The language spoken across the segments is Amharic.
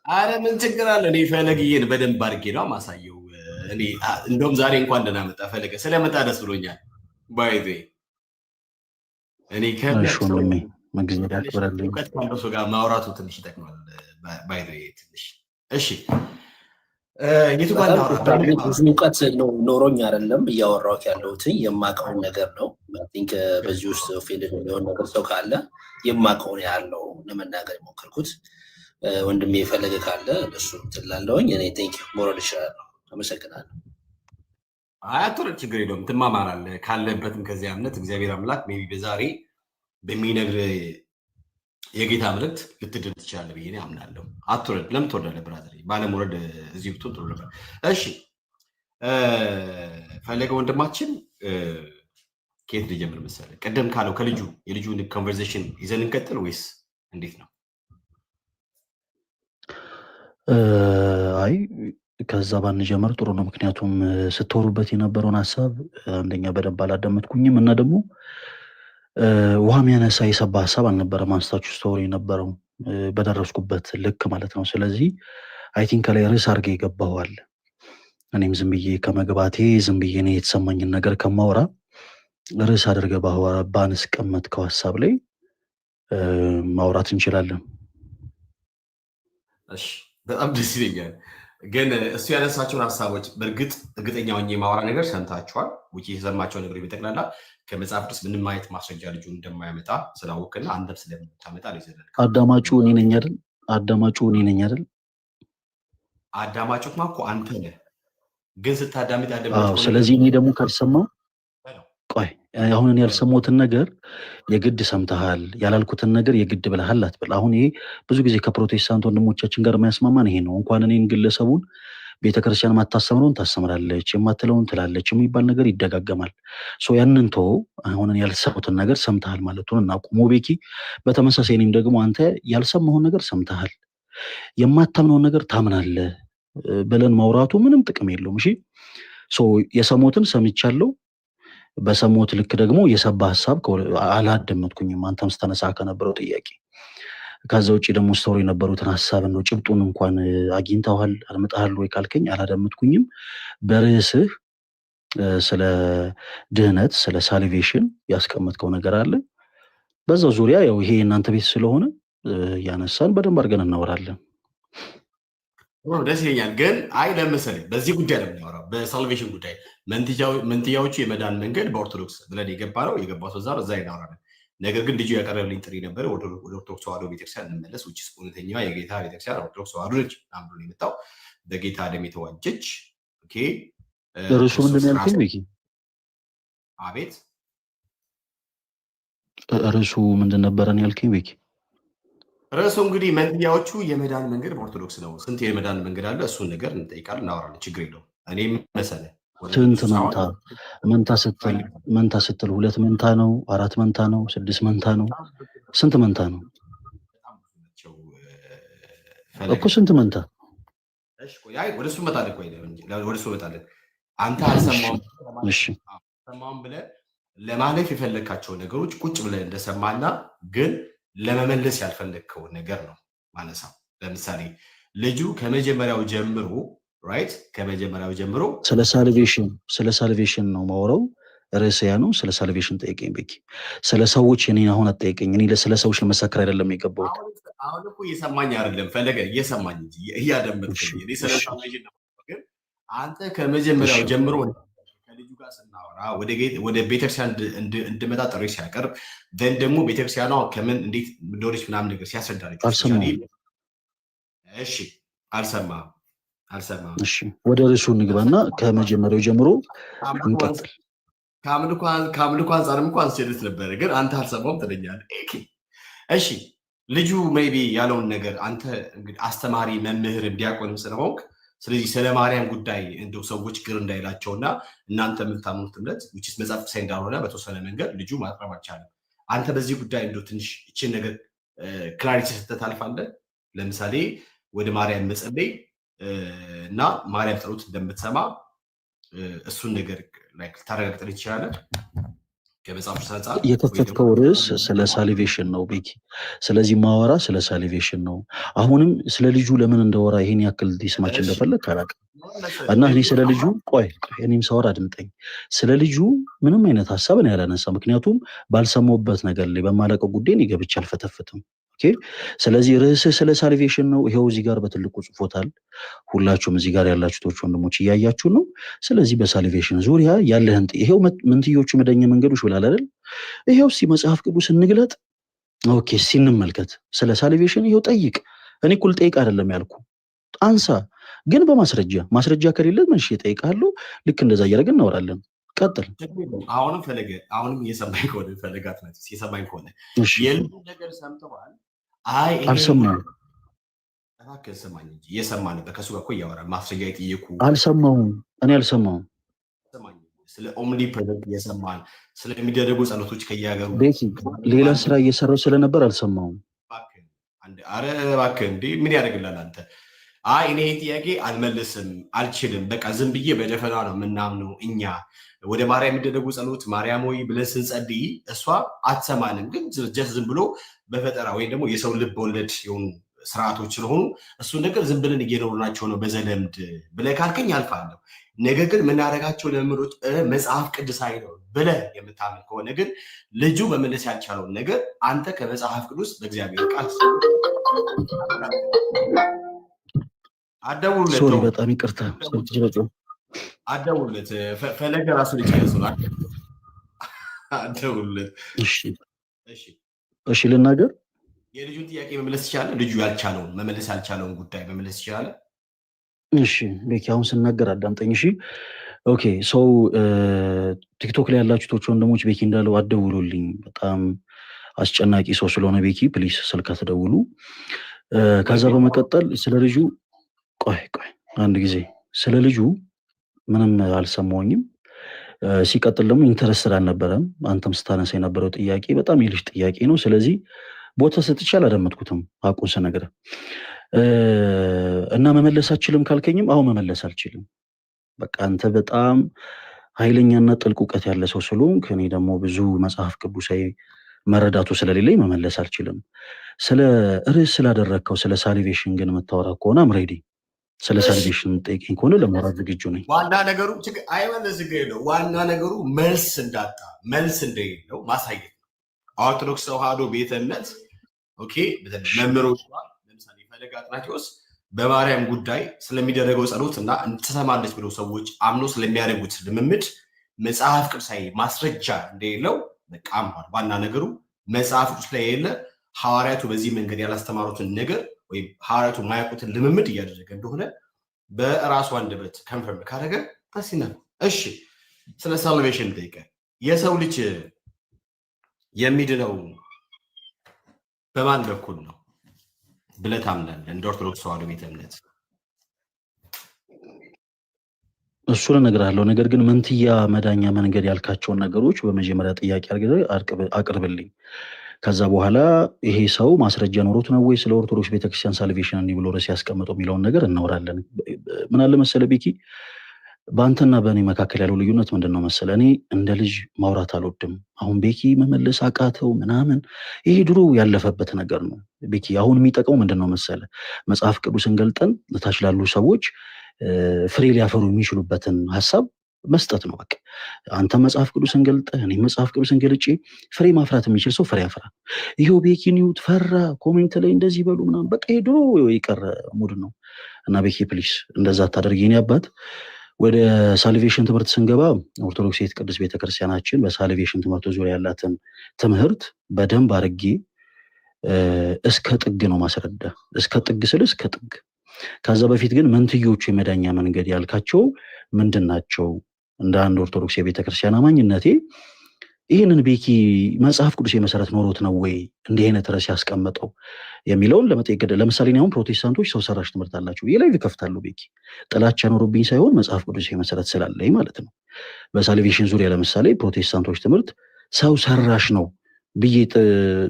አረ ምን ችግር አለ? እኔ ፈለግዬን በደንብ አድርጌ ነው ማሳየው። እኔ እንደውም ዛሬ እንኳን ደህና መጣ ፈለገ። ስለመጣ ደስ ብሎኛል። ባይዜ እኔ ከሚያውቅ እውቀት ካለው ሰው ጋር ማውራቱ ትንሽ ይጠቅማል። ባይዜ ትንሽ እሺ። የቱ ጋር ብዙ እውቀት ኖሮኝ አይደለም እያወራሁት ያለሁት የማውቀውን ነገር ነው። ቲንክ በዚህ ውስጥ ኦፌንድ የሚሆን ነገር ሰው ካለ የማውቀውን ያለው ለመናገር የሞከርኩት ወንድሜ የፈለገ ካለ እሱ ትላለውኝ። እኔ ቴንክ ሞራል ይችላለሁ። አመሰግናለሁ። አያቶር ችግር የለውም። ትማማራለህ ካለበትም ከዚያ እምነት እግዚአብሔር አምላክ ሜይ ቢ በዛሬ በሚነግር የጌታ መልእክት ልትድን ትችላለህ ብዬ አምናለሁ። አትወረድ። ለምን ትወርዳለህ ብራዘር? ባለመውረድ እዚህ ብትሆን ጥሩ ነበር። እሺ ፈለገ ወንድማችን ከየት ልጀምር መሰለህ? ቀደም ካለው የልጁን ኮንቨርሴሽን ይዘን እንቀጥል ወይስ እንዴት ነው? አይ ከዛ ባንጀምር ጥሩ ነው። ምክንያቱም ስትወሩበት የነበረውን ሀሳብ አንደኛ በደንብ አላዳመጥኩኝም እና ደግሞ ውሃ የሚያነሳ የሰባ ሀሳብ አልነበረም አንስታችሁ ስቶሪ የነበረው በደረስኩበት ልክ ማለት ነው። ስለዚህ አይ ቲንክ ከላይ ርዕስ አድርገህ ይገባዋል። እኔም ዝም ብዬ ከመግባቴ ዝም ብዬ እኔ የተሰማኝን ነገር ከማውራ ርዕስ አድርገህ ባንስቀመጥከው ሀሳብ ላይ ማውራት እንችላለን። እሺ በጣም ደስ ይለኛል። ግን እሱ ያነሳቸውን ሀሳቦች በእርግጥ እርግጠኛ ሆኜ የማወራ ነገር ሰምታችኋል። ውጭ የሰማቸው ነገሮች በጠቅላላ ከመጽሐፍ ቅዱስ ምንም ማየት ማስረጃ ልጁ እንደማያመጣ ስላወቅና አንተም ስለምታመጣ ነው ይዘላል። አዳማጩ እኔ ነኝ አይደል? አዳማጩማ እኮ አንተ ነህ። ግን ስታዳምጥ ስለዚህ እኔ ደግሞ ካልሰማው ቆይ አሁን እኔ ያልሰማሁትን ነገር የግድ ሰምተሃል፣ ያላልኩትን ነገር የግድ ብለሃል አትበል። አሁን ይሄ ብዙ ጊዜ ከፕሮቴስታንት ወንድሞቻችን ጋር የሚያስማማን ይሄ ነው። እንኳን እኔን ግለሰቡን ቤተክርስቲያን ማታስተምረውን ታስተምራለች፣ የማትለውን ትላለች የሚባል ነገር ይደጋገማል። ያንን ተወው። አሁን እኔ ያልሰማሁትን ነገር ሰምተሃል ማለቱን እናቁም። ቤኪ በተመሳሳይ እኔም ደግሞ አንተ ያልሰማሁን ነገር ሰምተሃል፣ የማታምነውን ነገር ታምናለህ ብለን ማውራቱ ምንም ጥቅም የለውም። እሺ የሰሞትን ሰምቻለሁ፣ በሰሞት ልክ ደግሞ የሰባ ሀሳብ አላደመጥኩኝም። አንተም ስተነሳ ከነበረው ጥያቄ ከዛ ውጭ ደግሞ ስቶሪ የነበሩትን ሀሳብ ነው ጭብጡን እንኳን አግኝተዋል አልመጣሃል ወይ ካልከኝ አላደመጥኩኝም። በርዕስህ ስለ ድህነት ስለ ሳልቬሽን ያስቀመጥከው ነገር አለ። በዛው ዙሪያ ያው ይሄ እናንተ ቤት ስለሆነ ያነሳን በደንብ አድርገን እናወራለን። ደስ ይለኛል። ግን አይ ለምሳሌ በዚህ ጉዳይ ነው የምናወራው፣ በሳልቬሽን ጉዳይ መንትያዎቹ የመዳን መንገድ በኦርቶዶክስ ብለን የገባው ሰው እዛ ይናወራለን። ነገር ግን ልጁ ያቀረበልኝ ጥሪ ነበረ ወደ ኦርቶዶክስ ተዋህዶ ቤተክርስቲያን እንመለስ፣ ውጭ እውነተኛዋ የጌታ ቤተክርስቲያን ኦርቶዶክስ ተዋህዶ ነች ብሎ የመጣው በጌታ ደም የተዋጀች። ርዕሱ ምንድን ነው ያልከኝ ቤኪ? አቤት ርዕሱ ምንድን ነበረን ያልከኝ ቤኪ? ርዕሱ እንግዲህ መንትያዎቹ የመዳን መንገድ በኦርቶዶክስ ነው። ስንት የመዳን መንገድ አለ? እሱን ነገር እንጠይቃለን፣ እናወራለን። ችግር የለውም። እኔም መሰለህ ስንት መንታ ስትል 2 መንታ ነው 4 መንታ ነው 6 መንታ ነው? ስንት መንታ ነው እኮ? ስንት መንታ? ወደ እሱ እመጣለን። አንተ አልሰማሁም ብለህ ለማለፍ የፈለግካቸው ነገሮች ቁጭ ብለህ እንደሰማና ግን ለመመለስ ያልፈለግከው ነገር ነው ማነሳው። ለምሳሌ ልጁ ከመጀመሪያው ጀምሮ ስለ ሳልቬሽን ነው ማውራው። ርዕስያ ነው። ስለ ሳልቬሽን ጠይቀኝ ቤኪ። ስለ ሰዎች እኔን አሁን አትጠይቀኝ። እኔ ስለ ሰዎች ለመሰከር አይደለም የገባሁት። አሁን እኮ እየሰማኝ አይደለም ፈለገ፣ እየሰማኝ እንጂ እያደመጥከኝ። እኔ ስለ ሳልቬሽን ነው። ግን አንተ ከመጀመሪያው ጀምሮ ከልጁ ጋር ስናወራ ወደ ቤተክርስቲያን እንድመጣ ጥሪ ሲያቀርብ ደን ደግሞ ቤተክርስቲያኗ ከምን እንዴት እንደሆነች ምናምን ነገር ሲያስረዳለች። እሺ አልሰማህም? እሺ ወደ ርዕሱ እንግባና ከመጀመሪያው ጀምሮ እንቀጥል። ከአምልኮ አንጻርም እንኳ አንስችልት ነበረ፣ ግን አንተ አልሰማሁም ትለኛለህ። እሺ ልጁ ሜይ ቢ ያለውን ነገር አንተ እንግዲህ አስተማሪ መምህር እንዲያቆንም ስለሆንክ ስለዚህ ስለ ማርያም ጉዳይ እንደው ሰዎች ግር እንዳይላቸውና እናንተ የምታምኑት እምነት ውጭስ መጽሐፍ ቅዱሳዊ እንዳልሆነ በተወሰነ መንገድ ልጁ ማቅረብ አልቻለም። አንተ በዚህ ጉዳይ እንደው ትንሽ እችን ነገር ክላሪቲ ሰጥተህ ታልፋለህ። ለምሳሌ ወደ ማርያም መጸለይ እና ማርያም ጸሎት እንደምትሰማ እሱን ነገር ታረጋግጠን ትችላለህ። ከመጽሐፍ አንጻር የከፈትከው ርዕስ ስለ ሳሊቬሽን ነው ቤኪ። ስለዚህ ማወራ ስለ ሳሊቬሽን ነው። አሁንም ስለ ልጁ ለምን እንደወራ ይሄን ያክል ዲስማች እንደፈለግ አላውቅም። እና እኔ ስለ ልጁ ቆይ እኔም ሳወራ አድምጠኝ። ስለ ልጁ ምንም አይነት ሀሳብ ነው ያላነሳ፣ ምክንያቱም ባልሰማሁበት ነገር ላይ በማለቀው ጉዳይ እኔ ገብቼ አልፈተፍትም። ኦኬ። ስለዚህ ርዕስህ ስለ ሳልቬሽን ነው። ይሄው እዚህ ጋር በትልቁ ጽፎታል። ሁላችሁም እዚህ ጋር ያላችሁት ወንድሞች እያያችሁ ነው። ስለዚህ በሳልቬሽን ዙሪያ ያለህን ይሄው ምንትዮቹ መደኛ መንገዶች ብላል አይደል? ይሄው እስቲ መጽሐፍ ቅዱስ እንግለጥ። ኦኬ፣ እስቲ እንመልከት። ስለ ሳልቬሽን ይሄው ጠይቅ። እኔ እኮ ልጠይቅ አይደለም ያልኩ፣ አንሳ ግን ማስረጃ ከሌለ ምን እጠይቅሃለሁ። ልክ እንደዛ እያደረግን እናወራለን። ቀጥል። አሁንም ፈለገ አሁንም እየሰማኝ ከሆነ ፈለጋት ነው እየሰማኝ ከሆነ የልጁ ነገር ሰምተዋል? አይ አልሰማሁም። እባክህ ስማኝ እንጂ እየሰማ ነበር። ከእሱ ጋር እኮ እያወራን ማስረጃ የጠየቁ አልሰማሁም። እኔ አልሰማሁም። ስለ ኦምኒ ፕሬዘንት እየሰማን ስለሚደረጉ ጸሎቶች ከየሀገሩ ቤኪ ሌላ ስራ እየሰራው ስለነበር አልሰማሁም። አረ እባክህ እንዴ ምን ያደርግላል አንተ? አይ እኔ ይህን ጥያቄ አልመልስም አልችልም፣ በቃ ዝም ብዬ በደፈና ነው የምናምነው እኛ ወደ ማርያም የሚደረጉ ጸሎት ማርያም ወይ ብለን ስንጸልይ እሷ አትሰማንም፣ ግን ጀስት ዝም ብሎ በፈጠራ ወይም ደግሞ የሰው ልብ ወለድ የሆኑ ስርዓቶች ስለሆኑ እሱን ነገር ዝም ብለን እየኖርናቸው ነው በዘለምድ ብለህ ካልከኝ አልፋለሁ። ነገር ግን የምናደርጋቸው ልምምዶች መጽሐፍ ቅዱሳዊ ነው ብለህ የምታምን ከሆነ ግን ልጁ መመለስ ያልቻለውን ነገር አንተ ከመጽሐፍ ቅዱስ በእግዚአብሔር ቃል አደውለት። በጣም ይቅርታ አደውለት። ፈለገ ራሱ ሊጨርሱ አደውለት። እሺ ልናገር። የልጁን ጥያቄ መመለስ ይችላል። ልጁ ያልቻለውን መመለስ ያልቻለውን ጉዳይ መመለስ ይችላል። እሺ ቤኪ አሁን ስናገር አዳምጠኝ። እሺ ኦኬ። ሰው ቲክቶክ ላይ ያላችሁት ወንድሞች ቤኪ እንዳለው አደውሉልኝ። በጣም አስጨናቂ ሰው ስለሆነ ቤኪ ፕሊስ ስልክ አትደውሉ። ከዛ በመቀጠል ስለ ልጁ ቆይ አንድ ጊዜ ስለ ልጁ ምንም አልሰማሁኝም። ሲቀጥል ደግሞ ኢንተረስትድ አልነበረም። አንተም ስታነሳ የነበረው ጥያቄ በጣም የልጅ ጥያቄ ነው። ስለዚህ ቦታ ሰጥቼ አላደመጥኩትም። አቁን ስነግርህ እና መመለስ አልችልም ካልከኝም አሁን መመለስ አልችልም። በቃ አንተ በጣም ኃይለኛና ጥልቅ እውቀት ያለ ሰው ስለሆንክ እኔ ደግሞ ብዙ መጽሐፍ ቅዱሳዊ መረዳቱ ስለሌለኝ መመለስ አልችልም። ስለ ርዕስ ስላደረግከው ስለ ሳልቬሽን ግን የምታወራ ከሆነ አምሬዲ ስለ ሳልቬሽን ጠይቀኝ ከሆነ ለማውራት ዝግጁ ነኝ። ዋና ነገሩ አይመለስ ነው። ዋና ነገሩ መልስ እንዳጣ መልስ እንደሌለው ማሳየት ነው። ኦርቶዶክስ ተዋሕዶ ቤተ እምነት ኦኬ መምህሮች ለምሳሌ ፈለገ አጥናቴዎስ በማርያም ጉዳይ ስለሚደረገው ጸሎት እና ትሰማለች ብለው ሰዎች አምኖ ስለሚያደርጉት ልምምድ መጽሐፍ ቅዱሳዊ ማስረጃ እንደሌለው በቃ አምኗል። ዋና ነገሩ መጽሐፍ ቅዱስ ላይ የሌለ ሐዋርያቱ በዚህ መንገድ ያላስተማሩትን ነገር ወይም ሐዋርያቱ የማያውቁትን ልምምድ እያደረገ እንደሆነ በራሱ አንደበት ከንፈርም ካደረገ ታሲና። እሺ ስለ ሳልቬሽን ጠይቀ የሰው ልጅ የሚድነው በማን በኩል ነው ብለህ ታምናለህ? እንደ ኦርቶዶክስ ተዋሕዶ ቤተ እምነት እሱን እነግርሃለሁ። ነገር ግን መንትያ መዳኛ መንገድ ያልካቸውን ነገሮች በመጀመሪያ ጥያቄ አቅርብልኝ። ከዛ በኋላ ይሄ ሰው ማስረጃ ኖሮት ነው ወይ ስለ ኦርቶዶክስ ቤተክርስቲያን ሳልቬሽን እንዲህ ብሎ ርዕስ ያስቀምጠው የሚለውን ነገር እናወራለን። ምን አለ መሰለህ ቤኪ፣ በአንተና በእኔ መካከል ያለው ልዩነት ምንድን ነው መሰለህ? እኔ እንደ ልጅ ማውራት አልወድም። አሁን ቤኪ መመለስ አቃተው ምናምን፣ ይሄ ድሮ ያለፈበት ነገር ነው ቤኪ። አሁን የሚጠቅመው ምንድን ነው መሰለህ? መጽሐፍ ቅዱስን ገልጠን እታች ላሉ ሰዎች ፍሬ ሊያፈሩ የሚችሉበትን ሀሳብ መስጠት ነው። በቃ አንተ መጽሐፍ ቅዱስን ገልጠህ እኔ መጽሐፍ ቅዱስን ገልጬ ፍሬ ማፍራት የሚችል ሰው ፍሬ ያፍራ። ይሄው ቤኪ ኒውት ፈራ ኮሜንት ላይ እንደዚህ በሉ ምናምን፣ በቃ ይሄ ድሮ የቀረ ሙድ ነው። እና ቤኪ ፕሊስ እንደዛ አታደርጊ። የኔ አባት ወደ ሳልቬሽን ትምህርት ስንገባ ኦርቶዶክስ ቅድስት ቤተክርስቲያናችን በሳልቬሽን ትምህርት ዙሪያ ያላትን ትምህርት በደንብ አድርጌ እስከ ጥግ ነው ማስረዳ። እስከ ጥግ ስል እስከ ጥግ። ከዛ በፊት ግን መንትዮቹ የመዳኛ መንገድ ያልካቸው ምንድን ናቸው? እንደ አንድ ኦርቶዶክስ የቤተክርስቲያን አማኝነቴ ይህንን ቤኪ መጽሐፍ ቅዱስ የመሰረት ኖሮት ነው ወይ እንዲህ አይነት ርዕስ ያስቀመጠው የሚለውን ለመጠየቅ። ለምሳሌ አሁን ፕሮቴስታንቶች ሰው ሰራሽ ትምህርት አላቸው። ይህ ላይ ይከፍታሉ። ቤኪ ጥላቻ ኖሮብኝ ሳይሆን መጽሐፍ ቅዱስ የመሰረት ስላለኝ ማለት ነው። በሳልቬሽን ዙሪያ ለምሳሌ ፕሮቴስታንቶች ትምህርት ሰው ሰራሽ ነው ብዬ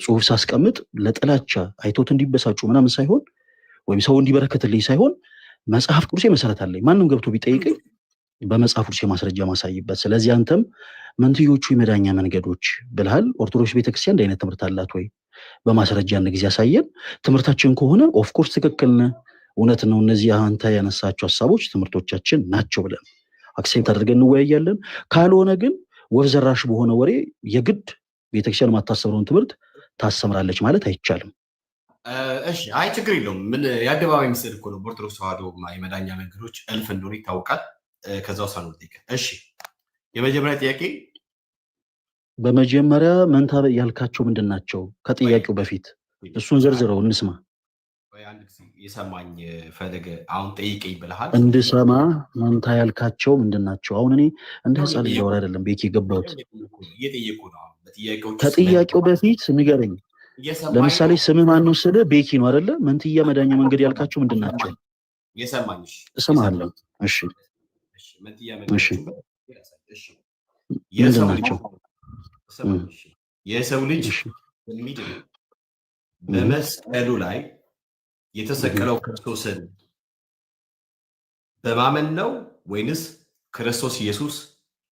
ጽሁፍ ሳስቀምጥ ለጥላቻ አይቶት እንዲበሳጩ ምናምን ሳይሆን ወይም ሰው እንዲበረከትልኝ ሳይሆን መጽሐፍ ቅዱስ የመሰረት አለኝ። ማንም ገብቶ ቢጠይቀኝ በመጽሐፍ ቅዱስ የማስረጃ ማሳይበት። ስለዚህ አንተም መንትዮቹ የመዳኛ መንገዶች ብልሃል። ኦርቶዶክስ ቤተክርስቲያን እንደ አይነት ትምህርት አላት ወይ? በማስረጃ አንድ ጊዜ ያሳየን። ትምህርታችን ከሆነ ኦፍኮርስ ትክክል ነህ፣ እውነት ነው፣ እነዚህ አንተ ያነሳቸው ሀሳቦች ትምህርቶቻችን ናቸው ብለን አክሴፕት አድርገን እንወያያለን። ካልሆነ ግን ወፍ ዘራሽ በሆነ ወሬ የግድ ቤተክርስቲያን የማታሰብረውን ትምህርት ታሰምራለች ማለት አይቻልም። እሺ፣ አይ ችግር የለውም። ምን የአደባባይ ምስል እኮ ነው። በኦርቶዶክስ ተዋህዶ የመዳኛ መንገዶች እልፍ እንደሆነ ይታወቃል። ከዛው ሳኑ ጠይቀ። እሺ፣ የመጀመሪያ ጥያቄ በመጀመሪያ መንታ ያልካቸው ምንድን ናቸው? ከጥያቄው በፊት እሱን ዘርዝረው እንስማ። አንድ ጊዜ የሰማኝ ፈለገ አሁን ጠይቀኝ ብለሃል። እንድሰማ መንታ ያልካቸው ምንድን ናቸው? አሁን እኔ እንደ ህፃን ልጅ አወራ አይደለም ቤኪ የገባሁት። እየጠየቁ ነው። ከጥያቄው በፊት ንገረኝ። ለምሳሌ ስምህ ማን ነው ስልህ ቤኪ ነው አይደለ? መንትያ መዳኛ መንገድ ያልካቸው ምንድን ናቸው? የሰማኝሽ እሰማለሁ። እሺ መንትያ እሺ ምንድን ናቸው? የሰው ልጅ የሚድን በመስቀሉ ላይ የተሰቀለው ክርስቶስን በማመን ነው ወይንስ ክርስቶስ ኢየሱስ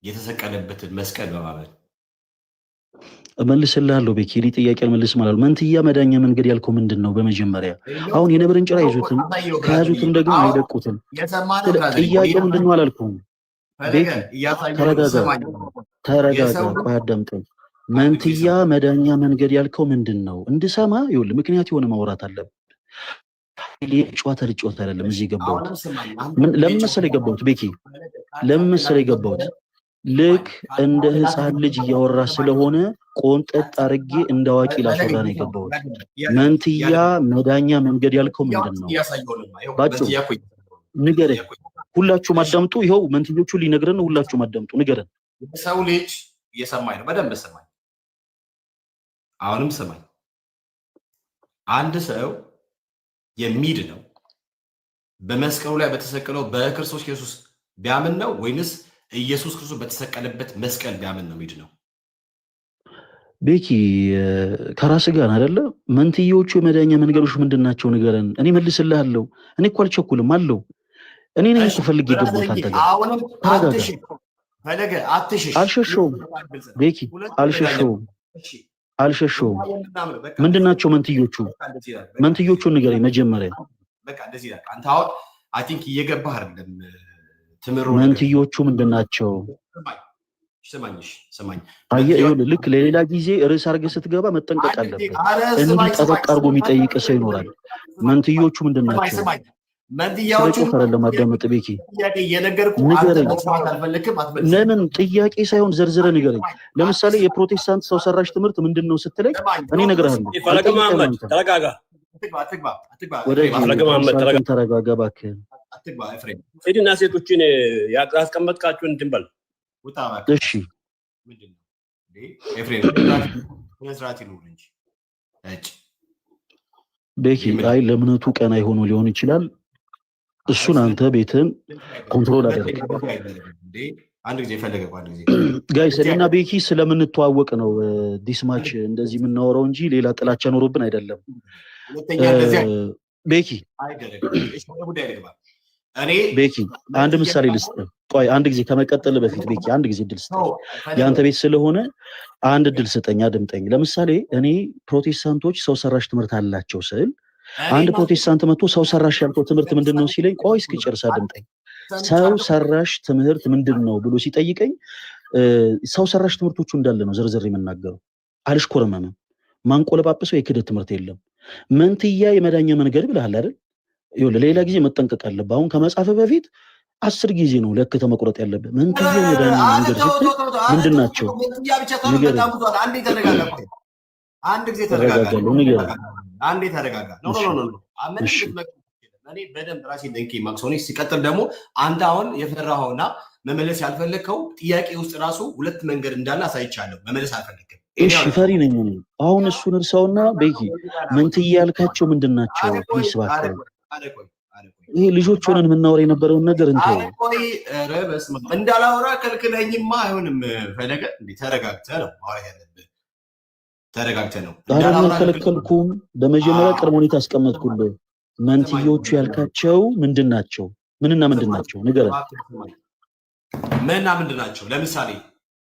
የተሰቀለበትን መስቀል በማመን? እመልስልሃለሁ ቤኪ። እኔ ጥያቄ አልመልስም አላልኩም። መንትያ መዳኛ መንገድ ያልከው ምንድን ነው? በመጀመሪያ አሁን የነብርን ጭራ ይዙትም ከያዙትም ደግሞ አይለቁትም። ጥያቄው ምንድን ነው አላልኩም። ቤኪ ተረጋጋ፣ ቆይ አዳምጠኝ። መንትያ መዳኛ መንገድ ያልከው ምንድን ነው? እንድሰማ ይኸውልህ፣ ምክንያት የሆነ ማውራት አለብህ። ጨዋታ ልጨዋታ አይደለም እዚህ ገባሁት። ለምን መሰለህ የገባሁት ቤኪ፣ ለምን መሰለህ የገባሁት ልክ እንደ ህፃን ልጅ እያወራ ስለሆነ ቆንጠጥ አድርጌ እንደ አዋቂ ላስወራ ነው የገባሁት። መንትያ መዳኛ መንገድ ያልከው ምንድን ነው? ባጭሩ ንገረኝ። ሁላችሁም አዳምጡ። ይኸው መንትዮቹ ሊነግረን ነው። ሁላችሁም አዳምጡ፣ ንገረን። ሰው ልጅ እየሰማኝ ነው፣ በደንብ ሰማኝ። አሁንም ሰማኝ። አንድ ሰው የሚድ ነው በመስቀሉ ላይ በተሰቀለው በክርስቶስ ኢየሱስ ቢያምን ነው ወይንስ ኢየሱስ ክርስቶስ በተሰቀለበት መስቀል ቢያምን ነው ሚድ ነው? ቤኪ ከራስ ጋር አይደለ? መንትዮቹ የመዳኛ መንገዶች ምንድን ናቸው ንገረን። እኔ መልስልሃለሁ። እኔ እኮ አልቸኩልም አለው። እኔ ነኝ እኮ ፈልጌ የገባሁት አንተ ጋር። አልሸሸውም ቤኪ፣ አልሸሸውም። ምንድን ናቸው መንትዮቹ? መንትዮቹን ንገረኝ መጀመሪያ። በቃ እንደዚህ ይላል። አንተ አሁን አይ ቲንክ እየገባህ አይደለም። መንትዮቹ ምንድን ናቸው? ስማኝ። አየህ፣ ልክ ለሌላ ጊዜ ርዕስ አድርገህ ስትገባ መጠንቀቅ አለብህ። እንዲህ ጠበቅ አድርጎ የሚጠይቅ ሰው ይኖራል። መንትዮቹ ምንድን ናቸው? መንትዮቹ አይደለም አዳምጥ ቤኪ፣ ንገረኝ። ለምን ጥያቄ ሳይሆን ዘርዝረ ንገረኝ። ለምሳሌ የፕሮቴስታንት ሰው ሰራሽ ትምህርት ምንድን ነው ስትለኝ እኔ እነግርሃለሁ። ተረጋጋ እባክህ። ሴትና ሴቶችን ያስቀመጥካችሁን እንትን በል። እሺ ቤኪ፣ አይ ለእምነቱ ቀን አይሆኑ ሊሆን ይችላል። እሱን አንተ ቤትን ኮንትሮል አደረግ። ጋይስ እኔና ቤኪ ስለምንተዋወቅ ነው ዲስማች እንደዚህ የምናወራው እንጂ ሌላ ጥላቻ ኖሮብን አይደለም። ቤኪ አንድ ምሳሌ ልስጥህ። ቆይ አንድ ጊዜ ከመቀጠል በፊት ቤኪ አንድ ጊዜ እድል ስጠኝ። የአንተ ቤት ስለሆነ አንድ እድል ስጠኝ፣ አድምጠኝ። ለምሳሌ እኔ ፕሮቴስታንቶች ሰው ሰራሽ ትምህርት አላቸው ስል አንድ ፕሮቴስታንት መጥቶ ሰው ሰራሽ ያልከው ትምህርት ምንድን ነው ሲለኝ፣ ቆይ እስኪጨርስ አድምጠኝ። ሰው ሰራሽ ትምህርት ምንድን ነው ብሎ ሲጠይቀኝ ሰው ሰራሽ ትምህርቶቹ እንዳለ ነው ዝርዝር የምናገረው። አልሽኮረመምም። ማንቆለጳጵሰው የክህደት ትምህርት የለም። መንትያ የመዳኛ መንገድ ብለሃል አይደል? ይኸውልህ ሌላ ጊዜ መጠንቀቅ አለብህ። አሁን ከመጻፍ በፊት 10 ጊዜ ነው ለክተ መቁረጥ ያለብህ። መንትያ የመዳኛ መንገድ ስትል ምንድን ናቸው? አንድ ጊዜ ተረጋጋ። አንዴ ተረጋጋ። እኔ በደንብ ራሴ ደንኬ ማክሶኔ ሲቀጥል ደግሞ አንተ አሁን የፈራኸውና መመለስ ያልፈለግከው ጥያቄ ውስጥ ራሱ ሁለት መንገድ እንዳለ አሳይቻለሁ። መመለስ አልፈለግም። እሺ ፈሪ ነኝ እኔ። አሁን እሱን እርሳውና ቤኪ መንትያ ያልካቸው ምንድን ናቸው? ይስባከው ይሄ ልጆች ሆነን የምናወራ የነበረውን ነገር እንተው። እንዳላወራ ከልክለኝማ አይሆንም። ፈለገ እንዴ ተረጋግተህ ነው ማውራት ያለብህ። ተረጋግተህ ነው። ኧረ አልከለከልኩም። በመጀመሪያ ቅድመ ሁኔታ አስቀመጥኩልህ። መንትዮቹ ያልካቸው ምንድን ናቸው? ምንና ምንድን ናቸው? ንገረን። ምንድን ናቸው? ለምሳሌ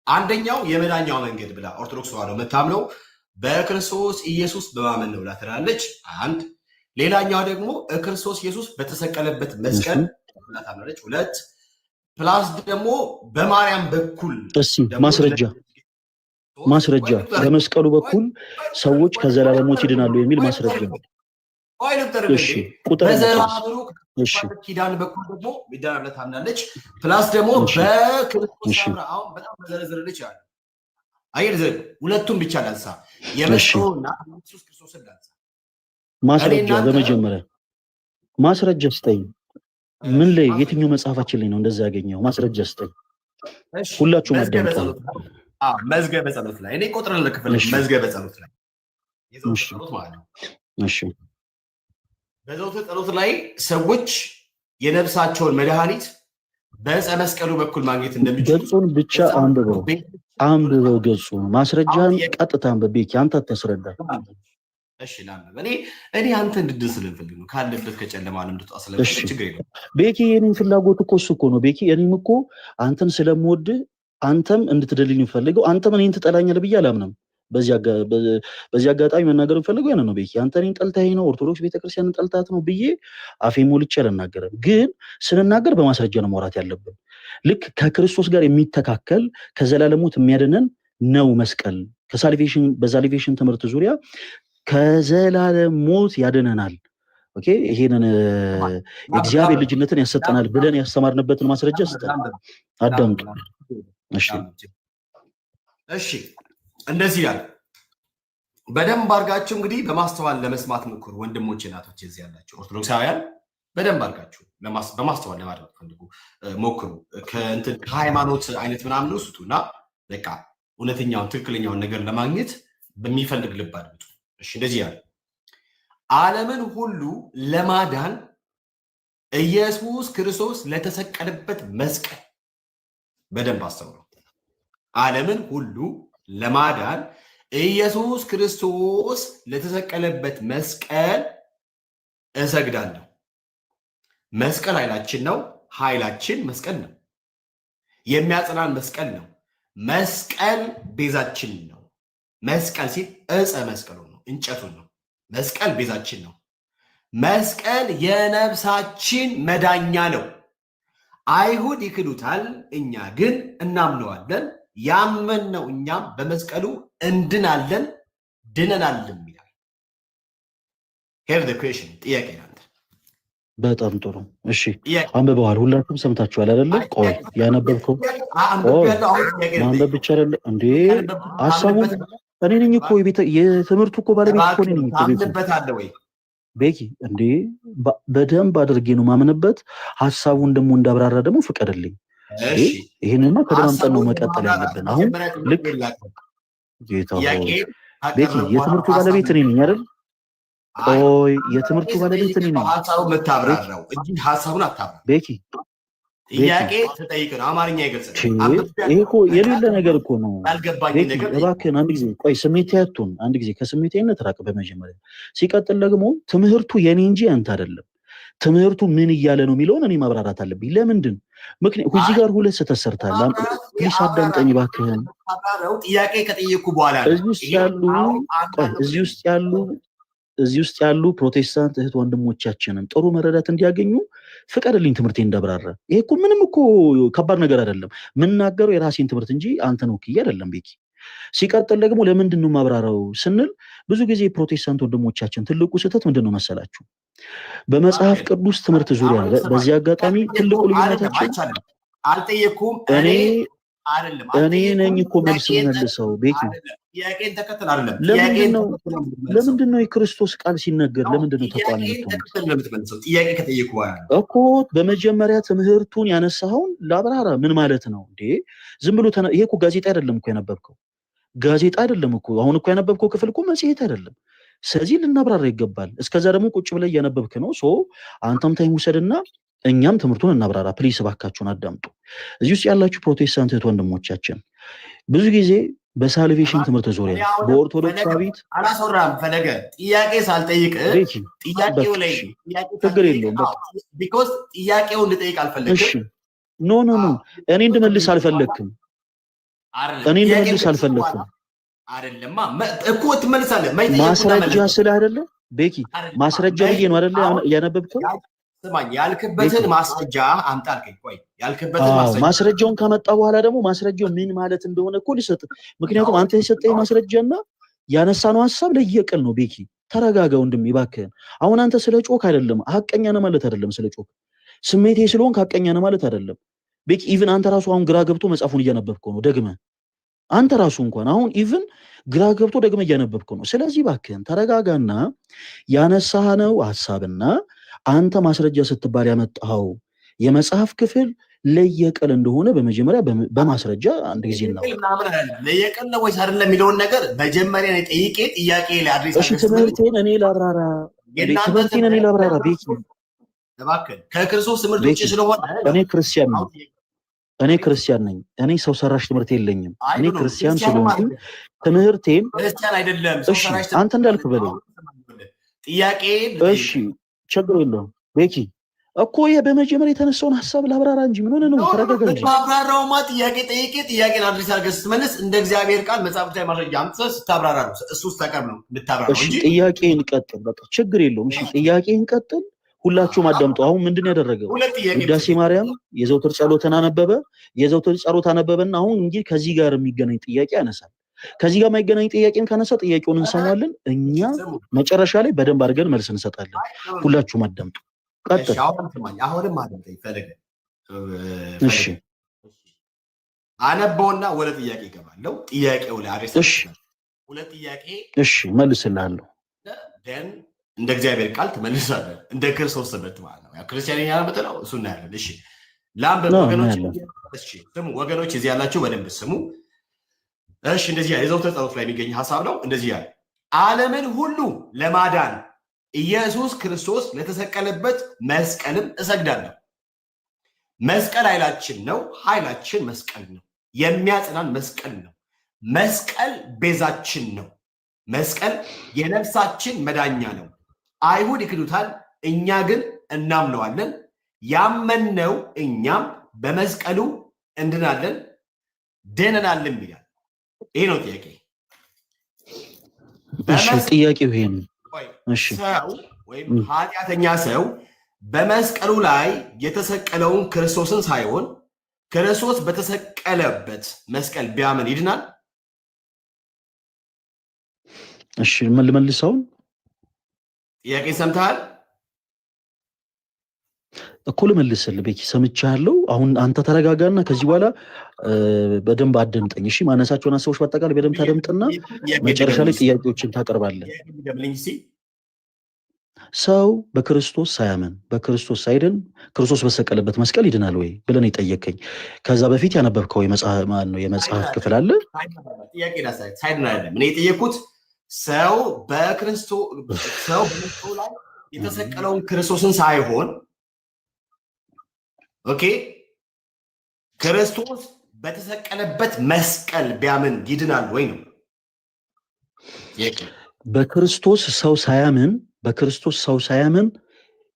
አንደኛው የመዳኛው መንገድ ብላ ኦርቶዶክስ ተዋሕዶ የምታምነው በክርስቶስ ኢየሱስ በማመን ነው ብላ ትላለች። አንድ ሌላኛው ደግሞ ክርስቶስ ኢየሱስ በተሰቀለበት መስቀል ብላ ታምናለች። ሁለት ፕላስ ደግሞ በማርያም በኩል ማስረጃ በመስቀሉ በኩል ሰዎች ከዘላለም ሞት ይድናሉ የሚል ማስረጃ ነው። እሺ ቁጥር ኪዳን በኩል ደግሞ ይዳናል ታምናለች። ፕላስ ደግሞ በክርስቶስ አሁን በጣም መዘረዝርልሽ ያለ አየር ሁለቱም ብቻ ላንሳ። የመስቀሉና ኢየሱስ ክርስቶስን ላንሳ። ማስረጃ በመጀመሪያ ማስረጃ ስጠኝ። ምን ላይ የትኛው መጽሐፋችን ላይ ነው እንደዛ ያገኘው? ማስረጃ ስጠኝ። ሁላችሁም አዳምጡ። መዝገበ ጸሎት ላይ እኔ ቁጥር ለክፍል መዝገበ ጸሎት ላይ ጸሎት ማለት ነው። እሺ በዘውትር ጸሎት ላይ ሰዎች የነፍሳቸውን መድኃኒት በዕፀ መስቀሉ በኩል ማግኘት እንደሚችሉ ገጹን ብቻ አንብበው ገጹን ማስረጃን ቀጥታ አንብቤ አንተ አታስረዳ። እሺ ላንብብ። እኔ አንተ እንድድል ስለምፈልግ ነው ካለበት ከጨለማ ዓለም እንድትወጣ ስለምፈልግ ችግር የለም። ቤኪ የኔን ፍላጎት እኮ እሱ እኮ ነው ቤኪ። እኔም እኮ አንተን ስለምወድ አንተም እንድትደልኝ ፈልገው አንተም እኔን ትጠላኛለህ ብዬ አላምንም። በዚህ አጋጣሚ መናገር ፈልገው ያን ነው ቤኪ። አንተ እኔን ጠልተኸኝ ነው ኦርቶዶክስ ቤተክርስቲያንን ጠልታት ነው ብዬ አፌ ሞልቼ አልናገርም። ግን ስንናገር በማስረጃ ነው ማውራት ያለብን። ልክ ከክርስቶስ ጋር የሚተካከል ከዘላለም ሞት የሚያድነን ነው መስቀል። በሳልቬሽን ትምህርት ዙሪያ ከዘላለም ሞት ያድነናል። ኦኬ ይሄንን እግዚአብሔር ልጅነትን ያሰጠናል ብለን ያስተማርንበትን ማስረጃ ስጠን። አዳምጡ። እሺ እንደዚህ ያለ በደንብ አድርጋችሁ እንግዲህ በማስተዋል ለመስማት ሞክሩ። ወንድሞቼ እናቶቼ እዚህ ያላችሁ ኦርቶዶክሳውያን በደንብ አድርጋችሁ በማስተዋል ለማድረግ ፈልጉ ሞክሩ። ከሃይማኖት አይነት ምናምን ውስጡና በቃ እውነተኛውን ትክክለኛውን ነገር ለማግኘት በሚፈልግ ልብ አድምጡ። እሺ እንደዚህ ያለ ዓለምን ሁሉ ለማዳን ኢየሱስ ክርስቶስ ለተሰቀለበት መስቀል በደንብ አስተውሉ። ዓለምን ሁሉ ለማዳን ኢየሱስ ክርስቶስ ለተሰቀለበት መስቀል እሰግዳለሁ። መስቀል ኃይላችን ነው። ኃይላችን መስቀል ነው። የሚያጽናን መስቀል ነው። መስቀል ቤዛችን ነው። መስቀል ሲል ዕፀ መስቀሉ ነው፣ እንጨቱን ነው። መስቀል ቤዛችን ነው። መስቀል የነፍሳችን መዳኛ ነው። አይሁድ ይክዱታል፣ እኛ ግን እናምነዋለን። ያመንነው እኛም በመስቀሉ እንድናለን ድነናልም ይላል። ሄር ዘ ኩዌሽን ጥያቄ ናት። በጣም ጥሩ እሺ፣ አንብበዋል። ሁላችሁም ሰምታችኋል አይደለ? ቆይ ያነበብከው ማንበብ ብቻ አይደለ እንዴ? ሐሳቡን እኔ ነኝ እኮ የትምህርቱ እኮ ባለቤት እኮ ነኝ እኮ ቤኪ እንዴ። በደንብ አድርጌ ነው ማምንበት። ሐሳቡን ደግሞ እንዳብራራ ደግሞ ፍቀድልኝ። ይሄንማ ተደማምጠን ነው መቀጠል ያለብን። አሁን ልክ ጌታ ሆይ ቤኪ የትምህርቱ ባለቤት እኔ ነኝ አይደል? ቆይ የትምህርቱ ባለቤት እኔ ነኝ። ሐሳቡን መታብራራው እንጂ ሐሳቡን አታብራራ ቤኪ። ጥያቄ ተጠይቅ ነው አማርኛ ይገልጽልኝ። ይሄ እኮ የሌለ ነገር እኮ ነው። እባክህን አንድ ጊዜ ቆይ፣ ስሜታዊቱን አንድ ጊዜ ከስሜታዊነት ራቅ በመጀመሪያ። ሲቀጥል ደግሞ ትምህርቱ የኔ እንጂ አንተ አይደለም። ትምህርቱ ምን እያለ ነው የሚለውን እኔ ማብራራት አለብኝ። ለምንድን ምክንያቱም እዚህ ጋር ሁለት ስህተት ሰርታል። ፕሊስ አዳምጠኝ እባክህን። ጥያቄ ከጠየቅኩ በኋላ እዚህ ውስጥ ያሉ ፕሮቴስታንት እህት ወንድሞቻችንን ጥሩ መረዳት እንዲያገኙ ፍቀድልኝ ትምህርቴ እንዳብራራ። ይሄ እኮ ምንም እኮ ከባድ ነገር አይደለም። የምናገረው የራሴን ትምህርት እንጂ አንተን ወክዬ አይደለም ቤኪ። ሲቀጥል ደግሞ ለምንድን ነው ማብራራው ስንል ብዙ ጊዜ ፕሮቴስታንት ወንድሞቻችን ትልቁ ስህተት ምንድን ነው መሰላችሁ? በመጽሐፍ ቅዱስ ትምህርት ዙሪያ በዚህ አጋጣሚ ትልቁ ልዩነታችን አልጠየኩም እኔ ነኝ እኮ መልስ መልሰው ቤኪ። ጥያቄን ተከተል አይደለም። ለምንድን ነው የክርስቶስ ቃል ሲነገር ለምንድን ነው ተቋሚ የምትመልሰው? ጥያቄ ከጠየቁ በኋላ እኮ በመጀመሪያ ትምህርቱን ያነሳኸውን ላብራራ። ምን ማለት ነው እንዴ? ዝም ብሎ ይሄ እኮ ጋዜጣ አይደለም እኮ ያነበብከው፣ ጋዜጣ አይደለም እኮ አሁን እኮ ያነበብከው ክፍል እኮ መጽሔት አይደለም። ስለዚህ ልናብራራ ይገባል። እስከዛ ደግሞ ቁጭ ብለህ እያነበብክ ነው። አንተም ታይም ውሰድና እኛም ትምህርቱን እናብራራ። ፕሊስ እባካችሁን አዳምጡ። እዚህ ውስጥ ያላችሁ ፕሮቴስታንት እህት ወንድሞቻችን ብዙ ጊዜ በሳልቬሽን ትምህርት ዙሪያ በኦርቶዶክሳዊት አላሰራም ፈለገ ጥያቄ ሳልጠይቅ ጥያቄው ላይ ችግር የለውም። ቢኮዝ ጥያቄውን ልጠይቅ አልፈለግም። ኖ እኔ እንድመልስ አልፈለክም። አይደለማ እኮ ትመልሳለህ። ማስረጃ ስለ አይደለ ቤኪ ማስረጃ ብዬ ነው አይደለ ያነበብከው። ስማኝ ያልክበትን ማስረጃ አምጣልከኝ። ቆይ ያልክበትን ማስረጃውን ካመጣ በኋላ ደግሞ ማስረጃው ምን ማለት እንደሆነ እኮ ልሰጥ። ምክንያቱም አንተ የሰጠኝ ማስረጃና ያነሳነው ሐሳብ ለየቅል ነው። ቤኪ ተረጋጋ ወንድም ይባክህን። አሁን አንተ ስለ ጮክ አይደለም ሐቀኛ ነህ ማለት አይደለም። ስለ ጮክ ስሜቴ ስለሆንክ ሐቀኛ ነህ ማለት አይደለም። ቤኪ ኢቭን አንተ ራሱ አሁን ግራ ገብቶ መጽሐፉን እያነበብከው ነው ደግመህ። አንተ ራሱ እንኳን አሁን ኢቭን ግራ ገብቶ ደግመህ እያነበብከው ነው። ስለዚህ እባክህን ተረጋጋና ያነሳነው ሐሳብና አንተ ማስረጃ ስትባል ያመጣው የመጽሐፍ ክፍል ለየቀል እንደሆነ በመጀመሪያ በማስረጃ አንድ ጊዜ ነው። ለየቀል ነው ወይስ አይደለም የሚለውን ነገር መጀመሪያ ነው ጥያቄ ላይ አድሬስ እሺ ትምህርቴን እኔ ላብራራ ቤኪ እባክህ ከክርስቶስ ትምህርት ውጪ ስለሆነ እኔ ክርስቲያን ነኝ። እኔ ሰው ሰራሽ ትምህርት የለኝም። እኔ ክርስቲያን ስለሆንኩ ትምህርቴን ክርስቲያን አይደለም ሰው ሰራሽ አንተ እንዳልክ በለው ጥያቄ እሺ ችግር የለውም ቤኪ እኮ በመጀመሪያ የተነሳውን ሐሳብ ላብራራ እንጂ ምን ሆነ ነው? ተረጋጋ እንጂ አብራራውማ። ጥያቄን አድሬስ አድርገህ ስትመልስ እንደ እግዚአብሔር ቃል መጽሐፍ ላይ ማስረጃ አምጥተህ ስታብራራ ነው። እሱስ ተቀብ ነው እንድታብራራው እንጂ ጥያቄን ቀጥል። በቃ ችግር የለውም። እሺ ጥያቄን ቀጥል። ሁላችሁም አዳምጡ። አሁን ምንድን ያደረገው ውዳሴ ማርያም የዘውትር ጸሎትን አነበበ። የዘውትር ጸሎት አነበበና አሁን እንግዲህ ከዚህ ጋር የሚገናኝ ጥያቄ ያነሳል። ከዚህ ጋር የማይገናኝ ጥያቄን ካነሳ ጥያቄውን እንሰማለን። እኛ መጨረሻ ላይ በደንብ አድርገን መልስ እንሰጣለን። ሁላችሁም አዳምጡ። ቀጥል። አሁንም አደምጠ ይፈልገ እሺ አነበውና ወደ ጥያቄ ይገባለው። ጥያቄው ላይ አድሬስ ሁለት ጥያቄ እሺ መልስልሃለሁ። ደን እንደ እግዚአብሔር ቃል ትመልሳለህ። እንደ ክርስቶስ ትምህርት ማለት ነው። ያ ክርስቲያንኛ ያመጣው እሱ እናያለን። እሺ ላምበብ ወገኖች፣ እሺ ስሙ ወገኖች፣ እዚህ ያላችሁ በደንብ ስሙ። እሺ እንደዚህ ያለ የዘውትር ጸሎት ላይ የሚገኝ ሐሳብ ነው። እንደዚህ ያለ ዓለምን ሁሉ ለማዳን ኢየሱስ ክርስቶስ ለተሰቀለበት መስቀልም እሰግዳለሁ። መስቀል ኃይላችን ነው። ኃይላችን መስቀል ነው። የሚያጽናን መስቀል ነው። መስቀል ቤዛችን ነው። መስቀል የነፍሳችን መዳኛ ነው። አይሁድ ይክዱታል፣ እኛ ግን እናምነዋለን። ያመንነው እኛም በመስቀሉ እንድናለን ድነናልም ይላል። ይሄ ነው ጥያቄ። ጥያቄው ይሄ ነው። ሰው ወይም ኃጢአተኛ ሰው በመስቀሉ ላይ የተሰቀለውን ክርስቶስን ሳይሆን ክርስቶስ በተሰቀለበት መስቀል ቢያምን ይድናል? እሺ መልሰውን ጥያቄ ሰምተሃል እኮ ልመልስልህ ቤኪ፣ ሰምቻለሁ። አሁን አንተ ተረጋጋና ከዚህ በኋላ በደንብ አደምጠኝ። እሺ ማነሳቸውን ሐሳቦች በአጠቃላይ በደንብ ታደምጥና መጨረሻ ላይ ጥያቄዎችን ታቀርባለህ። ሰው በክርስቶስ ሳያምን በክርስቶስ ሳይድን ክርስቶስ በተሰቀለበት መስቀል ይድናል ወይ ብለን የጠየቀኝ ከዛ በፊት ያነበብከው የመጽሐፍ ክፍል አለ? ጥያቄ ሳይድን አይደለም እኔ የጠየኩት ሰው በመስቀሉ ላይ የተሰቀለውን ክርስቶስን ሳይሆን ኦኬ ክርስቶስ በተሰቀለበት መስቀል ቢያምን ይድናል ወይ ነው። በክርስቶስ ሰው ሳያምን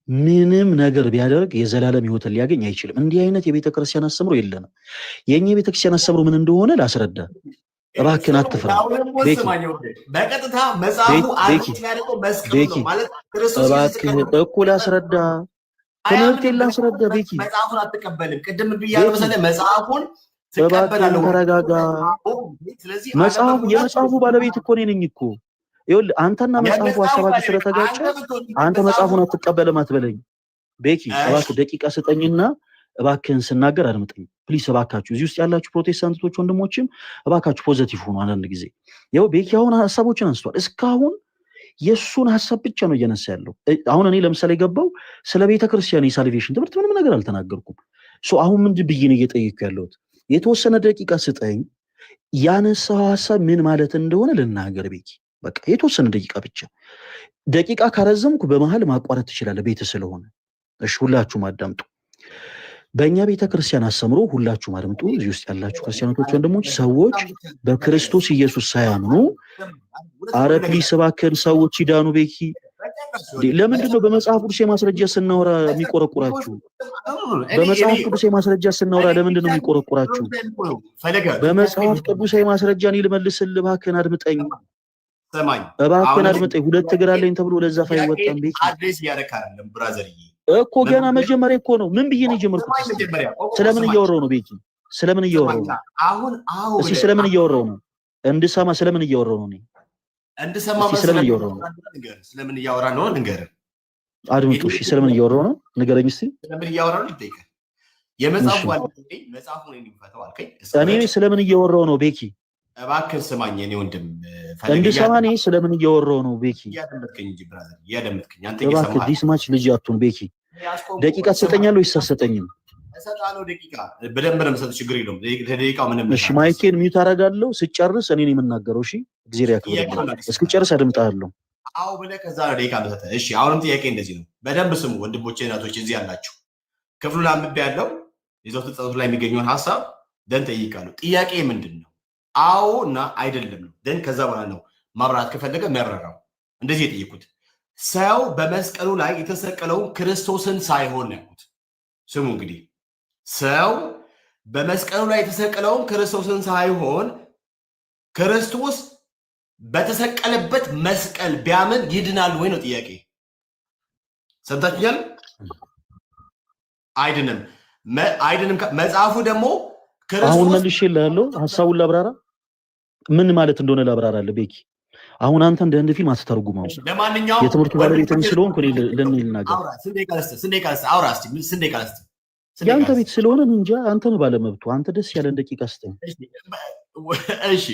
ምንም ነገር ቢያደርግ የዘላለም ሕይወትን ሊያገኝ አይችልም። እንዲህ አይነት የቤተ ክርስቲያን አስተምሮ የለንም። የኛ የቤተ ክርስቲያን አስተምሮ ምን እንደሆነ ላስረዳ። እባክህን አትፍራ። በቀጥታ መጽሐፉ ያደረገው መስቀል ነው ማለት ክርስቶስ እባክህን እኩል አስረዳ። ትምህርቴን ላስረዳ ቤኪ። መጽሐፉን አትቀበልም። ቅድም ብያለሁ መሰለህ መጽሐፉን ትቀበላለህ። ተረጋጋ። የመጽሐፉ ባለቤት እኮ እኔ ነኝ እኮ። ይኸውልህ አንተና መጽሐፉ ሀሳባችሁ ስለተጋጨ አንተ መጽሐፉን አትቀበልም አትበለኝ ቤኪ። እባክህ ደቂቃ ስጠኝና እባክህን ስናገር አድምጠኝ ፕሊስ። እባካችሁ እዚህ ውስጥ ያላችሁ ፕሮቴስታንቶች ወንድሞችም እባካችሁ ፖዘቲቭ ሆኑ። አንዳንድ ጊዜ ይኸው ቤኪ አሁን ሀሳቦችን አንስቷል። እስካሁን የሱን ሐሳብ ብቻ ነው እየነሳ ያለው። አሁን እኔ ለምሳሌ ገባው ስለ ቤተክርስቲያን የሳልቬሽን ትምህርት ምንም ነገር አልተናገርኩም። አሁን ምንድን ብዬ ነው እየጠየኩ ያለሁት? የተወሰነ ደቂቃ ስጠኝ፣ ያነሳው ሐሳብ ምን ማለት እንደሆነ ልናገር ቤኪ። በቃ የተወሰነ ደቂቃ ብቻ። ደቂቃ ካረዘምኩ በመሃል ማቋረጥ ትችላለህ ቤት ስለሆነ። እሺ ሁላችሁም አዳምጡ። በእኛ ቤተክርስቲያን አስተምሮ ሁላችሁም አድምጡ። እዚህ ውስጥ ያላችሁ ክርስቲያኖች ወንድሞች፣ ሰዎች በክርስቶስ ኢየሱስ ሳያምኑ አረ ፕሊስ እባክህን ሰዎች ይዳኑ ቤኪ። ለምንድን ነው በመጽሐፍ ቅዱስ የማስረጃ ስናወራ የሚቆረቁራችሁ? በመጽሐፍ ቅዱስ የማስረጃ ስናወራ ለምንድን ነው የሚቆረቁራችሁ? በመጽሐፍ ቅዱስ የማስረጃ እኔ ልመልስልህ፣ እባክህን አድምጠኝ፣ እባክህን አድምጠኝ። ሁለት እግር አለኝ ተብሎ ለዛ አይወጣም። ቤት አድሬስ እያደረክ አይደለም ብራዘር እኮ ገና መጀመሪያ እኮ ነው። ምን ብዬ ነው የጀመርኩት? ስለምን እያወራሁ ነው? ቤኪ ስለምን እያወራሁ ነው? እስኪ ስለምን እያወራሁ ነው? እንድሰማ ስለምን እያወራሁ ነው? እንድሰማ ስለምን እያወራሁ ነው? ስለምን እያወራ ነው? ንገረን። አድምጡ። እሺ ስለምን እያወራሁ ነው? ንገረኝ እስኪ። ስለምን እያወራ ነው? ልጠይቅህ። የመጽሐፉ ዋልከኝ መጽሐፉን የሚፈታው አልከኝ። እኔ ስለምን እያወራሁ ነው? ቤኪ እባክህ ስማኝ የኔ ወንድም። እንድሰማ እኔ ስለምን እያወራሁ ነው? ቤኪ እያደመጥከኝ እንጂ ብራዘር እያደመጥከኝ። አንተ እባክህ ዲስማች ልጅ አትሁን ቤኪ። ደቂቃ ትሰጠኛለህ ወይስ አትሰጠኝም? እሰጥሃለሁ። ደቂቃ በደንብ ነው የምሰጥህ፣ ችግር የለውም። ለደቂቃው ምንም። እሺ ማይኬን ሚውት አደርጋለሁ። ስጨርስ እኔ ነኝ የምናገረው። እሺ እግዚአብሔር ያክብርልኝ። እስክጨርስ አድምጣለሁ። አዎ ብለህ ከዛ ነው ደቂቃ ልሰጥህ። እሺ አሁንም ጥያቄ እንደዚህ ነው። በደንብ ስሙ ወንድሞቼ፣ እናቶች እዚህ ያላችሁ። ክፍሉን አንብቤ ያለው የዘውትር ጸሎት ላይ የሚገኘውን ሀሳብ ደን ጠይቃለሁ። ጥያቄ ምንድን ነው? አዎ እና አይደለም ነው። ደን ከዛ በኋላ ነው ማብራራት ከፈለገ የሚያብራራው። እንደዚህ የጠየቁት ሰው በመስቀሉ ላይ የተሰቀለውን ክርስቶስን ሳይሆን ነው ያልኩት። ስሙ እንግዲህ ሰው በመስቀሉ ላይ የተሰቀለውን ክርስቶስን ሳይሆን ክርስቶስ በተሰቀለበት መስቀል ቢያምን ይድናል ወይ ነው ጥያቄ። ሰምታችኛል? አይድንም። መጽሐፉ ደግሞ አሁን መልሼልሃለሁ። ሀሳቡን ላብራራ፣ ምን ማለት እንደሆነ ላብራራለህ ቤኪ። አሁን አንተ እንደ ህንድ ፊልም አትተርጉመው። ለማንኛውም የትምህርቱ ባለቤት ስለሆንኩ ልናገር። የአንተ ቤት ስለሆነ እንጃ፣ አንተ ነው ባለመብቱ። አንተ ደስ ያለን ደቂቃ ስጠኝ። እሺ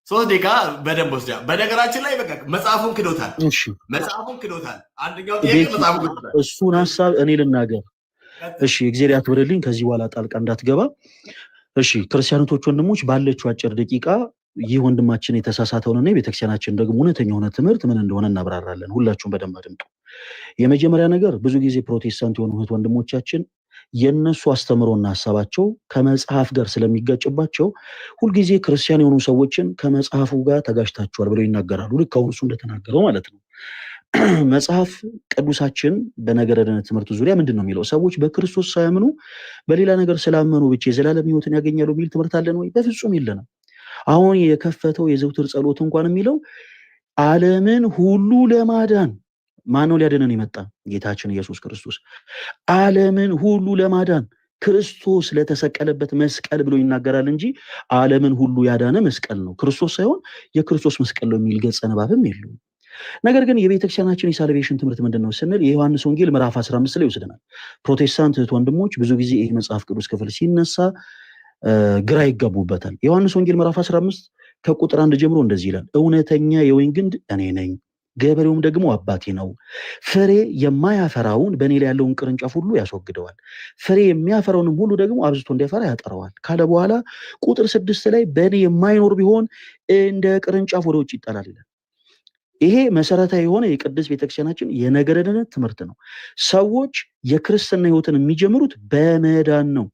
3 ደቂቃ በደንብ ወስዳ። በነገራችን ላይ በቃ መጽሐፉን ክዶታል። እሺ መጽሐፉን ክዶታል። አንደኛው ጥያቄ መጽሐፉን ክዶታል። እሱን ሀሳብ እኔ ልናገር። እሺ እግዚአብሔር ያክብርልኝ። ከዚህ በኋላ ጣልቃ እንዳትገባ። እሺ ክርስቲያኖች ወንድሞች፣ ባለችው አጭር ደቂቃ ይህ ወንድማችን የተሳሳተውንና የቤተክርስቲያናችን ደግሞ እውነተኛ የሆነ ትምህርት ምን እንደሆነ እናብራራለን። ሁላችሁም በደንብ አድምጡ። የመጀመሪያ ነገር ብዙ ጊዜ ፕሮቴስታንት የሆኑ እህት ወንድሞቻችን የነሱ አስተምሮና ሀሳባቸው ከመጽሐፍ ጋር ስለሚጋጭባቸው ሁልጊዜ ክርስቲያን የሆኑ ሰዎችን ከመጽሐፉ ጋር ተጋጭታችኋል ብለው ይናገራሉ። ልክ አሁን እሱ እንደተናገረው ማለት ነው። መጽሐፍ ቅዱሳችን በነገረ ድነት ትምህርት ዙሪያ ምንድን ነው የሚለው? ሰዎች በክርስቶስ ሳያምኑ በሌላ ነገር ስላመኑ ብቻ የዘላለም ሕይወትን ያገኛሉ የሚል ትምህርት አለን ወይ? በፍጹም የለንም። አሁን የከፈተው የዘውትር ጸሎት እንኳን የሚለው ዓለምን ሁሉ ለማዳን ማነው ሊያድነን የመጣ? ጌታችን ኢየሱስ ክርስቶስ። ዓለምን ሁሉ ለማዳን ክርስቶስ ለተሰቀለበት መስቀል ብሎ ይናገራል እንጂ ዓለምን ሁሉ ያዳነ መስቀል ነው ክርስቶስ ሳይሆን የክርስቶስ መስቀል ነው የሚል ገጸ ንባብም የለውም። ነገር ግን የቤተክርስቲያናችን የሳልቬሽን ትምህርት ምንድን ነው ስንል የዮሐንስ ወንጌል ምዕራፍ 15 ላይ ይወስደናል። ፕሮቴስታንት እህት ወንድሞች ብዙ ጊዜ ይህ መጽሐፍ ቅዱስ ክፍል ሲነሳ ግራ ይጋቡበታል። የዮሐንስ ወንጌል ምዕራፍ 15 ከቁጥር 1 ጀምሮ እንደዚህ ይላል። እውነተኛ የወይን ግንድ እኔ ነኝ፣ ገበሬውም ደግሞ አባቴ ነው። ፍሬ የማያፈራውን በእኔ ላይ ያለውን ቅርንጫፍ ሁሉ ያስወግደዋል፣ ፍሬ የሚያፈራውንም ሁሉ ደግሞ አብዝቶ እንዲያፈራ ያጠረዋል ካለ በኋላ ቁጥር 6 ላይ በእኔ የማይኖር ቢሆን እንደ ቅርንጫፍ ወደ ውጭ ይጣላል ይላል። ይሄ መሰረታዊ የሆነ የቅድስት ቤተክርስቲያናችን የነገረ ድነት ትምህርት ነው። ሰዎች የክርስትና ህይወትን የሚጀምሩት በመዳን ነው።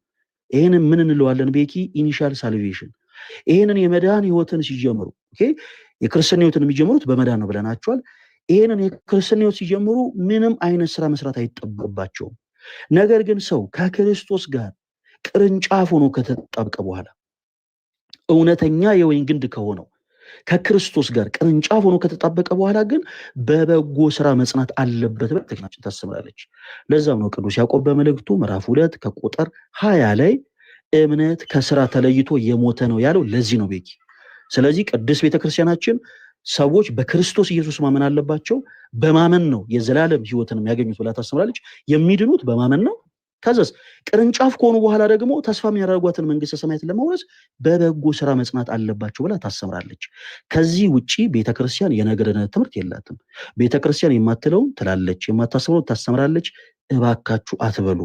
ይህንን ምን እንለዋለን ቤኪ? ኢኒሻል ሳልቬሽን። ይህንን የመዳን ህይወትን ሲጀምሩ የክርስትና ህይወትን የሚጀምሩት በመዳን ነው ብለናቸዋል። ይህንን የክርስትና ህይወት ሲጀምሩ ምንም አይነት ስራ መስራት አይጠበቅባቸውም። ነገር ግን ሰው ከክርስቶስ ጋር ቅርንጫፍ ሆኖ ከተጣበቀ በኋላ እውነተኛ የወይን ግንድ ከሆነው ከክርስቶስ ጋር ቅርንጫፍ ሆኖ ከተጣበቀ በኋላ ግን በበጎ ስራ መጽናት አለበት ብላ ቤተክርስቲያናችን ታስተምራለች። ለዛም ነው ቅዱስ ያዕቆብ በመልእክቱ ምዕራፍ 2 ከቁጥር 20 ላይ እምነት ከስራ ተለይቶ የሞተ ነው ያለው ለዚህ ነው ቤኪ። ስለዚህ ቅድስት ቤተክርስቲያናችን ሰዎች በክርስቶስ ኢየሱስ ማመን አለባቸው። በማመን ነው የዘላለም ህይወትን የሚያገኙት ብላ ታስተምራለች። የሚድኑት በማመን ነው። ከዛስ ቅርንጫፍ ከሆኑ በኋላ ደግሞ ተስፋ የሚያደርጓትን መንግስተ ሰማያትን ለመውረስ በበጎ ስራ መጽናት አለባቸው ብላ ታስተምራለች። ከዚህ ውጪ ቤተክርስቲያን የነገረ ድነት ትምህርት የላትም። ቤተክርስቲያን የማትለውን ትላለች፣ የማታስተምረውን ታስተምራለች። እባካችሁ አትበሉ፣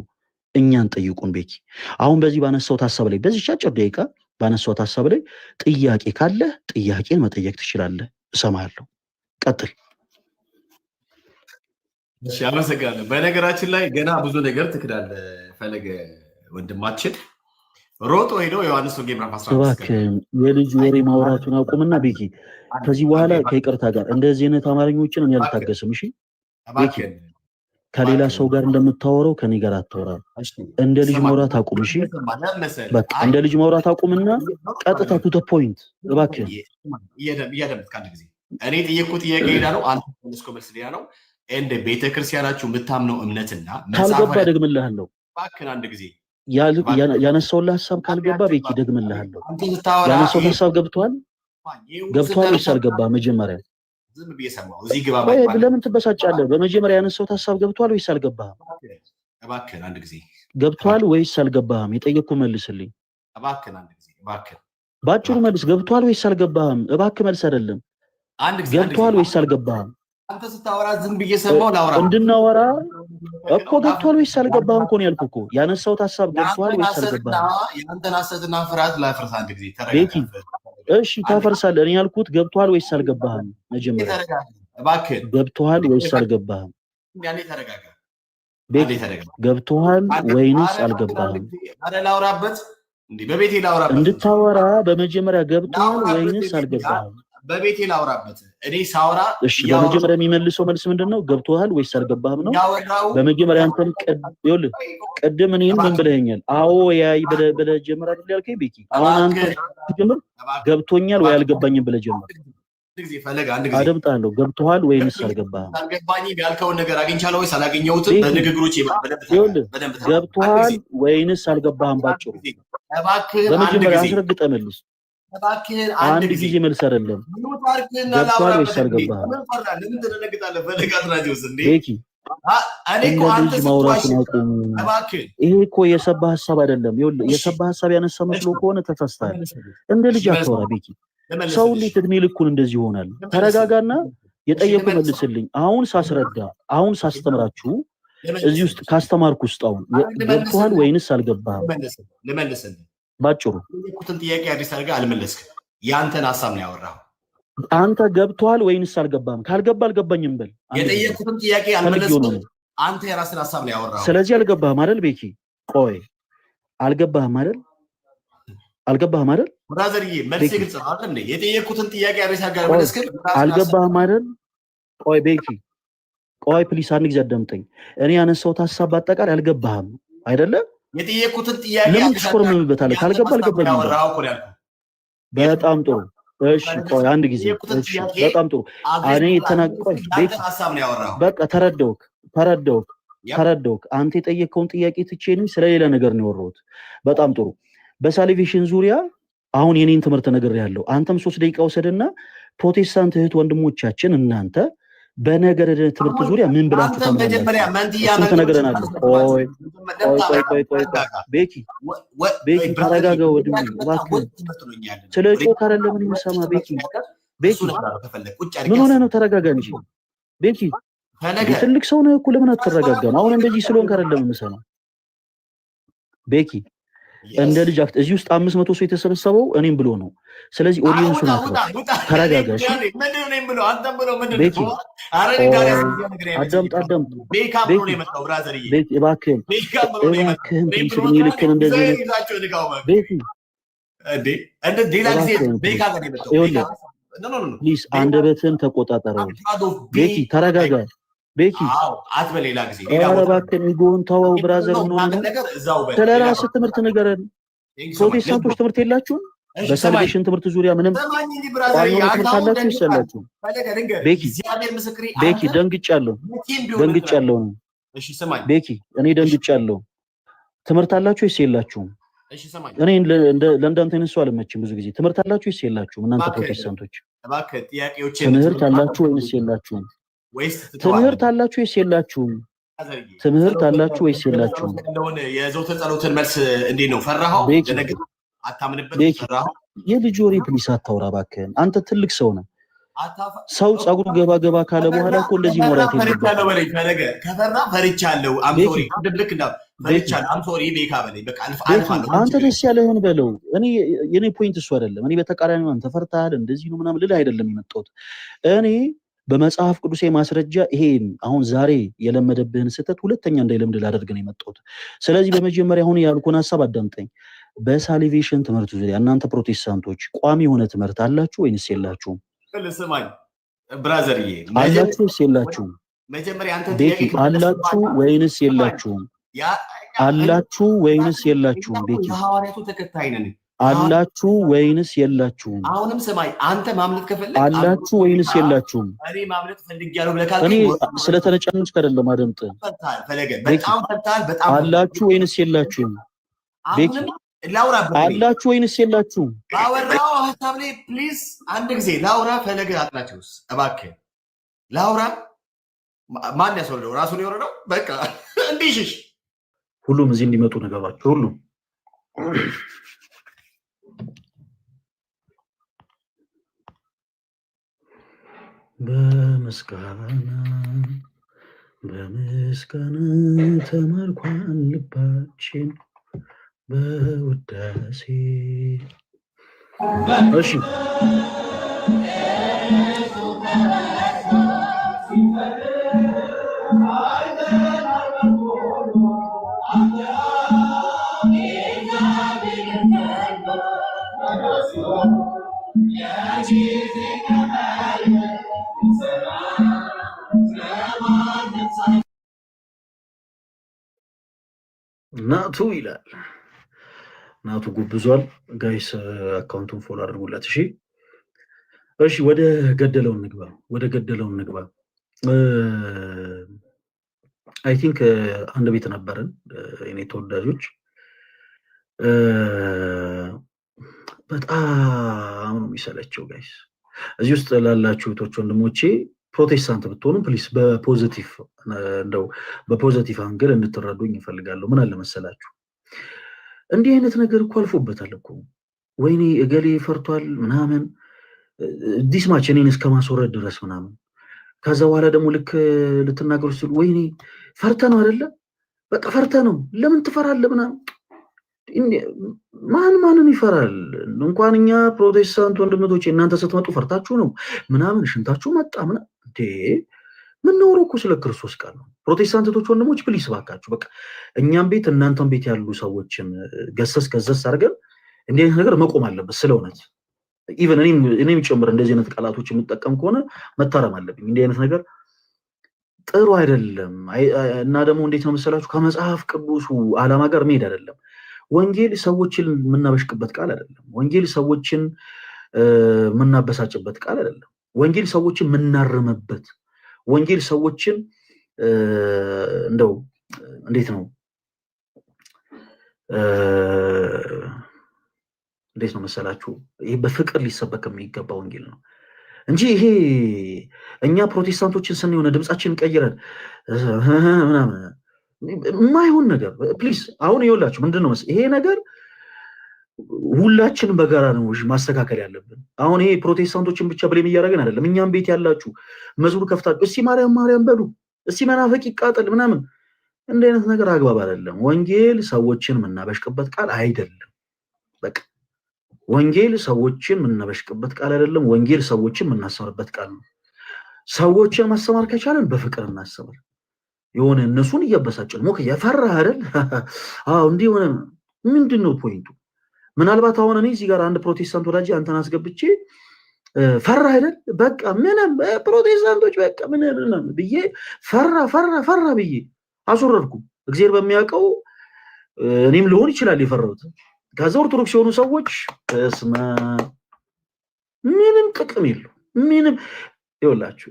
እኛን ጠይቁን ቤኪ። አሁን በዚህ ባነሳሁት ሀሳብ ላይ በዚህ አጭር ደቂቃ ባነሳሁት ሀሳብ ላይ ጥያቄ ካለ ጥያቄን መጠየቅ ትችላለህ። እሰማለሁ። ቀጥል። እሺ አመሰግናለሁ። በነገራችን ላይ ገና ብዙ ነገር ትክዳለህ ፈለገ ወንድማችን። ሮጦ ሄዶ ዮሐንስ ወንጌል ምዕራፍ 15 እባክህን የልጅ ወሬ ማውራቱን አቁምና ቤኪ፣ ከዚህ በኋላ ከይቅርታ ጋር እንደዚህ አይነት አማርኞችን እኔ አልታገስም። እሺ ከሌላ ሰው ጋር እንደምታወራው ከኔ ጋር አታወራ። እንደ ልጅ ማውራት አቁም። እሺ በቃ እንደ ልጅ ማውራት አቁምና ቀጥታ ቱ ዘ ፖይንት እባክህ። እያደምጥክ አንድ ጊዜ እኔ ጥያቄ ሌላ ነው፣ አንተ መልስከው መልስ ሌላ ነው። እንደ ቤተክርስቲያናችሁ የምታምነው እምነትና ካልገባ ደግምልሃለሁ። እባክህን አንድ ጊዜ ያነሳውልህ ሀሳብ ካልገባ ቤኪ ደግምልሃለሁ። ያነሳው ሀሳብ ገብቷል ወይስ አልገባህም? መጀመሪያ ዝም ብዬ ሰማሁ። እዚህ ግባ ለምን ትበሳጫለህ? በመጀመሪያ ያነሳው ሀሳብ ገብቷል ወይስ አልገባህም? እባክህን አንድ ጊዜ ገብቷል ወይስ አልገባህም? የጠየቅኩህ መልስልኝ። እባክህን አንድ ጊዜ እባክህን ባጭሩ መልስ። ገብቷል ወይስ አልገባህም? እባክህ መልስ አይደለም። ገብቷል ወይስ አልገባህም? አንተ ስታወራ ዝም ብዬ ሰማሁ። ላውራ እንድናወራ እኮ ገብቷል ወይስ አልገባህም እኮ ነው ያልኩህ እኮ። ያነሳሁት ሀሳብ ገብቷል ወይስ አልገባህም? ያንተን ሐሰትና ፍርሃት ላፍርስ አንድ ጊዜ ቤኪ። እሺ ታፈርሳለህ። እኔ ያልኩት ገብቷል ወይስ አልገባህም? መጀመሪያ እባክህ ገብቷል ወይስ አልገባህም? ያኔ ተረጋጋ ቤኪ። ገብቷል ወይንስ አልገባህም? አረ ላውራበት እንዴ በቤቴ ላውራበት። እንድታወራ በመጀመሪያ ገብቷል ወይንስ አልገባህም? በቤቴ ላውራበት። እኔ ሳውራ እሺ በመጀመሪያ የሚመልሰው መልስ ምንድነው? ገብቷል ወይስ አልገባህም ነው። በመጀመሪያ አንተም ይኸውልህ ቅድም እኔን ምን ብለኸኛል? አዎ ያይ ብለህ ጀምር አይደል ያልከኝ ቤኪ። አሁን አንተ ጀምር ገብቶኛል ወይ አልገባኝም ብለህ ጀምር። አደምጣለሁ። ገብቶሃል ወይንስ አልገባህም? አልገባኝም ያልከውን ነገር አግኝቻለሁ ወይስ አላገኘሁትም? በንግግሮቼ በደንብ ገብቶሃል ወይንስ አልገባህም? ባጭሩ በመጀመሪያ አስረግጠህ መልስ። አንድ ጊዜ መልስ አይደለም። ገብቷል ወይስ አልገባህም? ቤኪ እንደ ልጅ ማውራቱን አቁሙ። ይሄ እኮ የሰባ ሀሳብ አይደለም። ይኸውልህ የሰባ ሀሳብ ያነሳ መስሎ ከሆነ ተሳስተሃል። እንደ ልጅ አታወራ ቤኪ። ሰው እንዴት እድሜ ልኩን እንደዚህ ይሆናል? ተረጋጋና የጠየቁ መልስልኝ። አሁን ሳስረዳ አሁን ሳስተምራችሁ እዚህ ውስጥ ካስተማርኩ ውስጥ አሁን ገብቷል ወይንስ አልገባህም? ልመልስልህ ባጭሩ የጠየቁትን ጥያቄ አዲስ አድርገህ አልመለስክም። ያንተን ሀሳብ ነው ያወራኸው። አንተ ገብቷል ወይንስ አልገባህም? ካልገባ አልገባኝም በል። የጠየቁትን ጥያቄ አልመለስክም። አንተ የራስን ሀሳብ ነው ያወራኸው። ስለዚህ አልገባህም አይደል ቤኪ? ቆይ አልገባህም አይደል? አልገባህም አይደል? ብራዘርዬ መልስ ግልጽ ነው አይደል? የጠየቁትን ጥያቄ አዲስ አድርገህ አልመለስክም። አልገባህም አይደል? ቆይ ቤኪ ቆይ ፕሊስ አንድ ጊዜ አዳምጠኝ። እኔ ያነሳሁት ሀሳብ በአጠቃላይ አልገባህም አይደለ? የጠየቁትን ጥያቄ ለምን ትሽኮረመምበታለህ? ካልገባ አልገባኝም። በጣም ጥሩ እሺ ቆይ አንድ ጊዜ እሺ በጣም ጥሩ እኔ ተናቆይ ቤት በቃ ተረዳውክ አንተ የጠየቀውን ጥያቄ ትቼኝ ስለሌላ ነገር ነው ያወራሁት። በጣም ጥሩ በሳልቬሽን ዙሪያ አሁን የኔን ትምህርት ነገር ያለው አንተም 3 ደቂቃ ወሰደና ፕሮቴስታንት እህት ወንድሞቻችን እናንተ በነገር ትምህርት ዙሪያ ምን ብላችሁ ተነግረናል? ቆይ ቤኪ ተረጋጋ ወንድሜ እባክህ። ስለ ጮክ አይደለም ምን የሚሰማ ቤኪ ምን ሆነህ ነው? ተረጋጋ እንጂ ቤኪ ትልቅ ሰው ነህ እኮ ለምን አትረጋጋም? አሁን እንደዚህ ስለሆንክ አይደለም የምሰማው ቤኪ። እንደ ልጅ አክት እዚህ ውስጥ 500 ሰው የተሰበሰበው እኔም ብሎ ነው። ስለዚህ ኦዲየንሱን አክብር፣ ተረጋጋ። እሺ ቤኪ አዳምጥ ቤኪ እባክህን ልክን እንደዚህ ቤኪ ፕሊዝ አንደበትህን ተቆጣጠረው ቤኪ፣ ተረጋጋ ቤኪ አትበሌላ ጊዜ እባክህን ኢጎን ተወው ብራዘር። ምን ሆነ ነው? ስለራስህ ትምህርት ንገረን። ፕሮቴስታንቶች ትምህርት የላችሁም? በሳልቬሽን ትምህርት ዙሪያ ምንም ቋሚ ትምህርት አላችሁ ይሰላችሁ? ቤኪ ደንግጫለሁ ነው። እሺ ስማኝ ቤኪ እኔ ደንግጫለሁ። ትምህርት አላችሁ ወይስ የላችሁም? እሺ ስማኝ እኔ ለእንዳንተ አይነት ሰው አልመችም። ብዙ ጊዜ ትምህርት አላችሁ ወይስ የላችሁም? እናንተ ፕሮቴስታንቶች እባክህ ጥያቄዎች ትምህርት አላችሁ ወይስ የላችሁም? ትምህርት አላችሁ ወይስ የላችሁም? ትምህርት አላችሁ ወይስ የላችሁም? የዘውትር ጸሎትን መልስ እንዴት ነው? ፈራኸው? አታምንበት? ፈራኸው? የልጅ ወሬ ፕሊስ አታውራ እባክህን። አንተ ትልቅ ሰው ነህ። ሰው ጸጉሩ ገባ ካለ በኋላ እኮ እንደዚህ ሞራት ፈርቻለሁ በለኝ። ከፈራ ፈርቻለሁ። አምሶሪ ድብልክ እንዳ ፈርቻለሁ። አምሶሪ ቤካ በለኝ። በቃ አልፋለሁ። አንተ ደስ ያለህን በለው። እኔ የኔ ፖይንት እሱ አይደለም። እኔ በተቃራኒ አንተ ፈርተሃል እንደዚህ ነው ምናምን ልልህ አይደለም የመጣሁት እኔ በመጽሐፍ ቅዱሴ ማስረጃ ይሄን አሁን ዛሬ የለመደብህን ስህተት ሁለተኛ እንዳይለምድ ላደርግ ነው የመጣሁት። ስለዚህ በመጀመሪያ አሁን ያልኩህን ሀሳብ አዳምጠኝ። በሳልቬሽን ትምህርት ዙሪያ እናንተ ፕሮቴስታንቶች ቋሚ የሆነ ትምህርት አላችሁ ወይንስ የላችሁም? ስማኝ ብራዘርዬ አላችሁ ወይስ የላችሁም? መጀመሪያ አንተ ቤኪ አላችሁ ወይንስ የላችሁም? አላችሁ ወይንስ የላችሁም? ቤኪ የሐዋርያቱ ተከታይ ነን። አላችሁ ወይንስ የላችሁም? አሁንም ሰማይ አንተ ማምለጥ ከፈለክ አላችሁ ወይንስ የላችሁም? እኔ ማምለጥ ፈልጌያለሁ ብለህ ካልከኝ እኔ ስለተነጫነጭ አይደለም አደምጥ። ፈለገ በጣም ፈታል። በጣም አላችሁ ወይንስ የላችሁም? ቤኪ ላውራ አላችሁ ወይንስ የላችሁም? ላውራው ሐሳብ ላይ ፕሊዝ አንድ ጊዜ ላውራ። ፈለገ አጥናቸውስ እባክህ ላውራ። ማን ያስወረደው? ራሱን የወረደው በቃ እንዲሽሽ ሁሉም እዚህ እንዲመጡ ነገራቸው። ሁሉም በምስጋና ተመልኳን ልባችን በውዳሴ እሺ ናቱ ይላል። ናቱ ጉብዟል። ጋይስ አካውንቱን ፎሎ አድርጉለት። እሺ እሺ፣ ወደ ገደለውን ንግባ። አይ ቲንክ አንድ ቤት ነበርን እኔ ተወዳጆች። በጣም ነው የሚሰለቸው ጋይስ። እዚህ ውስጥ ላላችሁ እህቶች ወንድሞቼ ፕሮቴስታንት ብትሆኑ ፕሊስ በፖዚቲቭ አንግል እንድትረዱኝ ይፈልጋለሁ። ምን አለ መሰላችሁ፣ እንዲህ አይነት ነገር እኮ አልፎበታል እኮ። ወይኔ እገሌ ፈርቷል ምናምን ዲስማች እኔን እስከ ማስወረድ ድረስ ምናምን። ከዛ በኋላ ደግሞ ልክ ልትናገሩ ሲሉ ወይኔ ፈርተ ነው አይደለ? በቃ ፈርተ ነው። ለምን ትፈራለህ ምናምን። ማንን ይፈራል? እንኳን እኛ ፕሮቴስታንት ወንድሞቼ እናንተ ስትመጡ ፈርታችሁ ነው ምናምን ሽንታችሁ መጣ ምናምን። ምን ነው እኮ ስለ ክርስቶስ ቃል ነው። ፕሮቴስታንቶች ወንድሞች ፕሊስ ባካችሁ፣ በቃ እኛም ቤት እናንተም ቤት ያሉ ሰዎችን ገሰስ አድርገን እንዲህ አይነት ነገር መቆም አለበት። ስለ እውነት ኢቨን እኔም ጭምር እንደዚህ አይነት ቃላቶች የምጠቀም ከሆነ መታረም አለብኝ። እንዲህ አይነት ነገር ጥሩ አይደለም። እና ደግሞ እንዴት ነው መሰላችሁ ከመጽሐፍ ቅዱሱ ዓላማ ጋር መሄድ አይደለም። ወንጌል ሰዎችን የምናበሽቅበት ቃል አይደለም። ወንጌል ሰዎችን የምናበሳጭበት ቃል አይደለም። ወንጌል ሰዎችን የምናርምበት፣ ወንጌል ሰዎችን እንደው እንዴት ነው መሰላችሁ ይሄ በፍቅር ሊሰበክ የሚገባ ወንጌል ነው እንጂ ይሄ እኛ ፕሮቴስታንቶችን ስንሆነ ድምጻችንን ቀይረን ምናምን የማይሆን ነገር ፕሊዝ። አሁን ይኸውላችሁ ምንድነው ይሄ ነገር ሁላችንም በጋራ ነው ማስተካከል ያለብን። አሁን ይሄ ፕሮቴስታንቶችን ብቻ ብሌም እያደረግን አይደለም። እኛም ቤት ያላችሁ መዝሙር ከፍታችሁ እስቲ ማርያም በሉ፣ እስቲ መናፈቅ ይቃጠል ምናምን፣ እንደ አይነት ነገር አግባብ አይደለም። ወንጌል ሰዎችን የምናበሽቅበት ቃል አይደለም። በቃ ወንጌል ሰዎችን የምናበሽቅበት ቃል አይደለም። ወንጌል ሰዎችን የምናስተምርበት ቃል ነው። ሰዎችን ማስተማር ከቻለን በፍቅር እናስተምር። የሆነ እነሱን እያበሳጨን ሞክ ያፈራ አይደል? አዎ እንዲህ ሆነ። ምንድነው ፖይንቱ? ምናልባት አሁን እኔ እዚህ ጋር አንድ ፕሮቴስታንት ወዳጅ አንተን አስገብቼ ፈራ አይደል? በቃ ምንም ፕሮቴስታንቶች በቃ ምንም ብዬ ፈራ ብዬ አስወረድኩ። እግዚአብሔር በሚያውቀው እኔም ልሆን ይችላል የፈራሁት። ከዛ ኦርቶዶክስ የሆኑ ሰዎች በስመ ምንም ጥቅም የለው ምንም። ይኸውላችሁ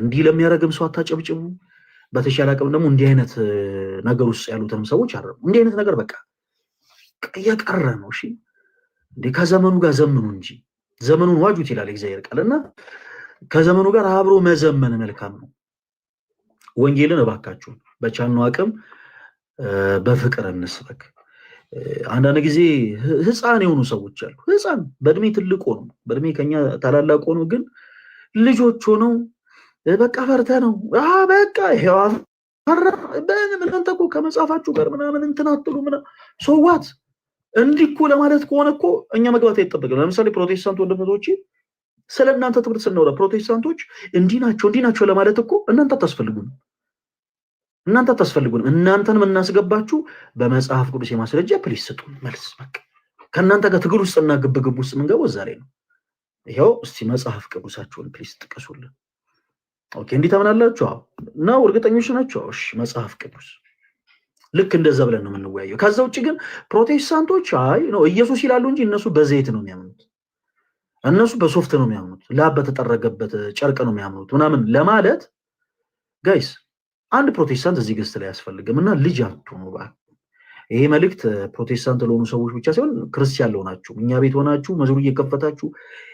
እንዲህ ለሚያደርግም ሰው አታጨብጭቡ። በተሻለ አቅም ደግሞ እንዲህ አይነት ነገር ውስጥ ያሉትንም ሰዎች አረሙ። እንዲህ አይነት ነገር በቃ እያቀረ ነው። እሺ እንዴ ከዘመኑ ጋር ዘምኑ እንጂ ዘመኑን ዋጁት ይላል እግዚአብሔር ቃልና ከዘመኑ ጋር አብሮ መዘመን መልካም ነው። ወንጌልን እባካችሁ በቻልነው አቅም በፍቅር እንስበክ። አንዳንድ ጊዜ ህፃን የሆኑ ሰዎች አሉ። ህፃን በእድሜ ትልቅ ሆኖ በእድሜ ከኛ ታላላቅ ሆኖ ግን ልጆች ሆነው በቃ ፈርተ ነው በቃ ይሄው ፈራ እናንተ እኮ ከመጽሐፋችሁ ጋር ምናምን እንትን አትሉ ምናምን ሶዋት እንዲህ እኮ ለማለት ከሆነ እኮ እኛ መግባት አይጠበቅም። ለምሳሌ ፕሮቴስታንት ወንድሞቼ ስለ እናንተ ትምህርት ስናወራ ፕሮቴስታንቶች እንዲህ ናቸው ለማለት እኮ እናንተ አታስፈልጉንም። እናንተን የምናስገባችሁ በመጽሐፍ ቅዱስ የማስረጃ ፕሊስ ስጡን መልስ። በቃ ከእናንተ ጋር ትግል ውስጥና ግብግብ ውስጥ የምንገባው ዛሬ ነው። ይኸው እስቲ መጽሐፍ ቅዱሳችሁን ፕሊስ ጥቀሱልን። ኦኬ እንዴት ታምናላችሁ? ነው እርግጠኞች ናቸው? እሺ መጽሐፍ ቅዱስ ልክ እንደዛ ብለን ነው የምንወያየው። ከዛ ውጭ ግን ፕሮቴስታንቶች አይ ነው ኢየሱስ ይላሉ እንጂ እነሱ በዘይት ነው የሚያምኑት፣ እነሱ በሶፍት ነው የሚያምኑት፣ ላብ በተጠረገበት ጨርቅ ነው የሚያምኑት ምናምን ለማለት ጋይስ አንድ ፕሮቴስታንት እዚህ ገስት ላይ ያስፈልግም እና ልጅ አትሁኑ ባል። ይሄ መልእክት ፕሮቴስታንት ለሆኑ ሰዎች ብቻ ሳይሆን ክርስቲያን ለሆናችሁ እኛ ቤት ሆናችሁ መዝሙር እየከፈታችሁ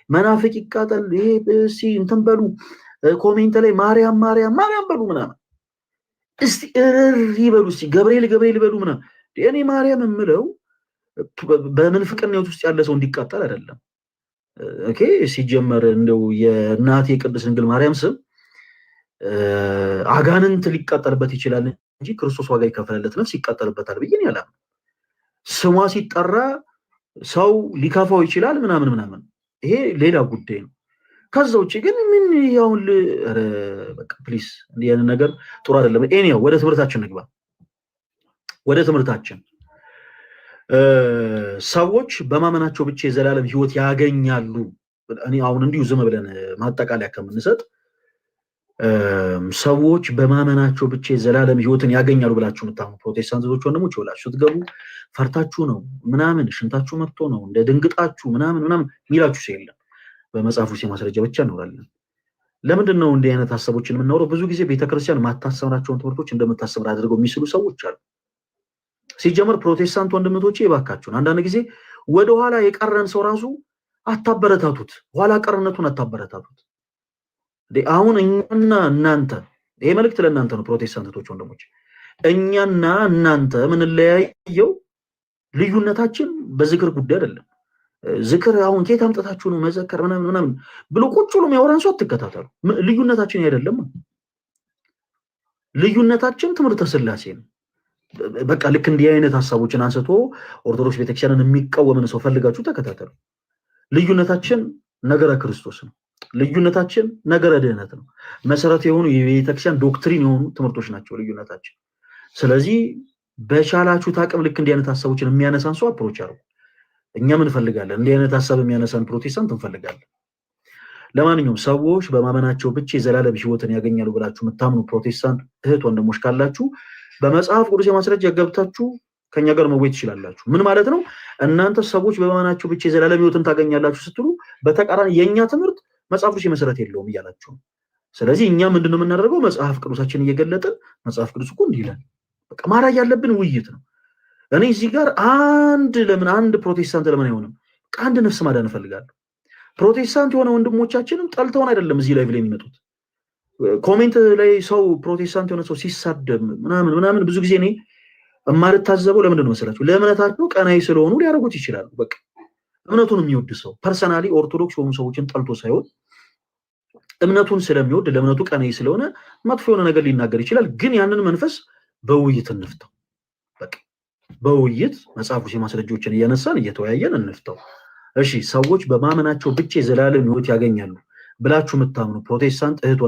መናፍቅ ይቃጠል ይሄ እሺ እንትን በሉ ኮሜንት ላይ ማርያም ማርያም ማርያም በሉ ምናምን እስቲ ይበሉ እስቲ ገብርኤል ገብርኤል በሉ ምናምን። እኔ ማርያም የምለው በምንፍቅና ውስጥ ያለ ሰው እንዲቃጠል አይደለም። ኦኬ ሲጀመር እንደው የእናቴ ቅድስት ድንግል ማርያም ስም አጋንንት ሊቃጠልበት ይችላል እንጂ ክርስቶስ ዋጋ ይከፈለለት ነፍስ ይቃጠልበታል ብዬ ነው ያላም። ስሟ ሲጠራ ሰው ሊከፋው ይችላል ምናምን ምናምን፣ ይሄ ሌላ ጉዳይ ነው። ከዛ ውጪ ግን ምን ያውን በቃ ፕሊስ እንዲህ አይነት ነገር ጥሩ አይደለም። ኤኒያው ወደ ትምህርታችን ንግባ። ወደ ትምህርታችን ሰዎች በማመናቸው ብቻ የዘላለም ሕይወት ያገኛሉ። እኔ አሁን እንዲሁ ዝም ብለን ማጠቃለያ ከምንሰጥ ሰዎች በማመናቸው ብቻ የዘላለም ሕይወትን ያገኛሉ ብላችሁ የምታምኑ ፕሮቴስታንቶች ወንድሞች ይወላችሁ ስትገቡ ፈርታችሁ ነው ምናምን ሽንታችሁ መጥቶ ነው እንደ ድንግጣችሁ ምናምን ምናምን ሚላችሁ የለም። በመጽሐፉ ማስረጃ ብቻ እንኖራለን። ለምንድን ነው እንዲህ አይነት ሐሳቦችን የምናወራው? ብዙ ጊዜ ቤተክርስቲያን ማታሰብራቸውን ትምህርቶች እንደምታሰብር አድርገው የሚስሉ ሰዎች አሉ። ሲጀመር ፕሮቴስታንት ወንድሞቼ ይባካችሁን አንዳንድ ጊዜ ወደኋላ የቀረን ሰው ራሱ አታበረታቱት፣ ኋላ ቀርነቱን አታበረታቱት። አሁን እኛና እናንተ ይሄ መልእክት ለእናንተ ነው ፕሮቴስታንቶች ወንድሞች፣ እኛና እናንተ ምንለያየው ልዩነታችን በዝክር ጉዳይ አይደለም። ዝክር አሁን ከየት አምጥታችሁ ነው መዘከር ምናምን ምናምን ብሎ ቁጭ ብሎ የሚያወራን ሰው አትከታተሉ። ልዩነታችን አይደለም፣ ልዩነታችን ትምህርተ ሥላሴ ነው። በቃ ልክ እንዲህ አይነት ሐሳቦችን አንስቶ ኦርቶዶክስ ቤተክርስቲያንን የሚቃወምን ሰው ፈልጋችሁ ተከታተሉ። ልዩነታችን ነገረ ክርስቶስ ነው። ልዩነታችን ነገረ ድህነት ነው። መሰረት የሆኑ የቤተክርስቲያን ዶክትሪን የሆኑ ትምህርቶች ናቸው ልዩነታችን። ስለዚህ በቻላችሁት አቅም ልክ እንዲህ አይነት ሐሳቦችን የሚያነሳን ሰው አፕሮች አድርጉ። እኛ ምን እንፈልጋለን? እንዲህ አይነት ሐሳብ የሚያነሳን ፕሮቴስታንት እንፈልጋለን። ለማንኛውም ሰዎች በማመናቸው ብቻ የዘላለም ሕይወትን ያገኛሉ ብላችሁ የምታምኑ ፕሮቴስታንት እህት ወንድሞች ካላችሁ በመጽሐፍ ቅዱስ የማስረጃ ገብታችሁ ከኛ ጋር መወያየት ትችላላችሁ። ምን ማለት ነው? እናንተ ሰዎች በማመናቸው ብቻ የዘላለም ሕይወትን ታገኛላችሁ ስትሉ በተቃራኒ የኛ ትምህርት መጽሐፍ ቅዱስ መሰረት የለውም እያላችሁ። ስለዚህ እኛ ምንድነው የምናደርገው? መጽሐፍ ቅዱሳችን እየገለጥን መጽሐፍ ቅዱስ እኮ እንዲህ ይላል በቃ ማድረግ ያለብን ውይይት ነው። እኔ እዚህ ጋር አንድ ፕሮቴስታንት ለምን አይሆንም? አንድ ነፍስ ማዳን እፈልጋለሁ። ፕሮቴስታንት የሆነ ወንድሞቻችንም ጠልተውን አይደለም እዚህ ላይ የሚመጡት። ኮሜንት ላይ ሰው ፕሮቴስታንት የሆነ ሰው ሲሳደብ ምናምን ብዙ ጊዜ እኔ የማልታዘበው ለምንድን ነው መሰላችሁ? ለእምነታቸው ቀናይ ስለሆኑ ሊያደርጉት ይችላሉ። በቃ እምነቱን የሚወድ ሰው ፐርሰናሊ ኦርቶዶክስ የሆኑ ሰዎችን ጠልቶ ሳይሆን እምነቱን ስለሚወድ ለእምነቱ ቀናይ ስለሆነ መጥፎ የሆነ ነገር ሊናገር ይችላል። ግን ያንን መንፈስ በውይይት እንፍተው። በቃ በውይይት መጽሐፉ ማስረጃዎችን እያነሳን እየተወያየን እንፍተው። እሺ ሰዎች በማመናቸው ብቻ የዘላለም ሕይወት ያገኛሉ ብላችሁ የምታምኑ ፕሮቴስታንት እህት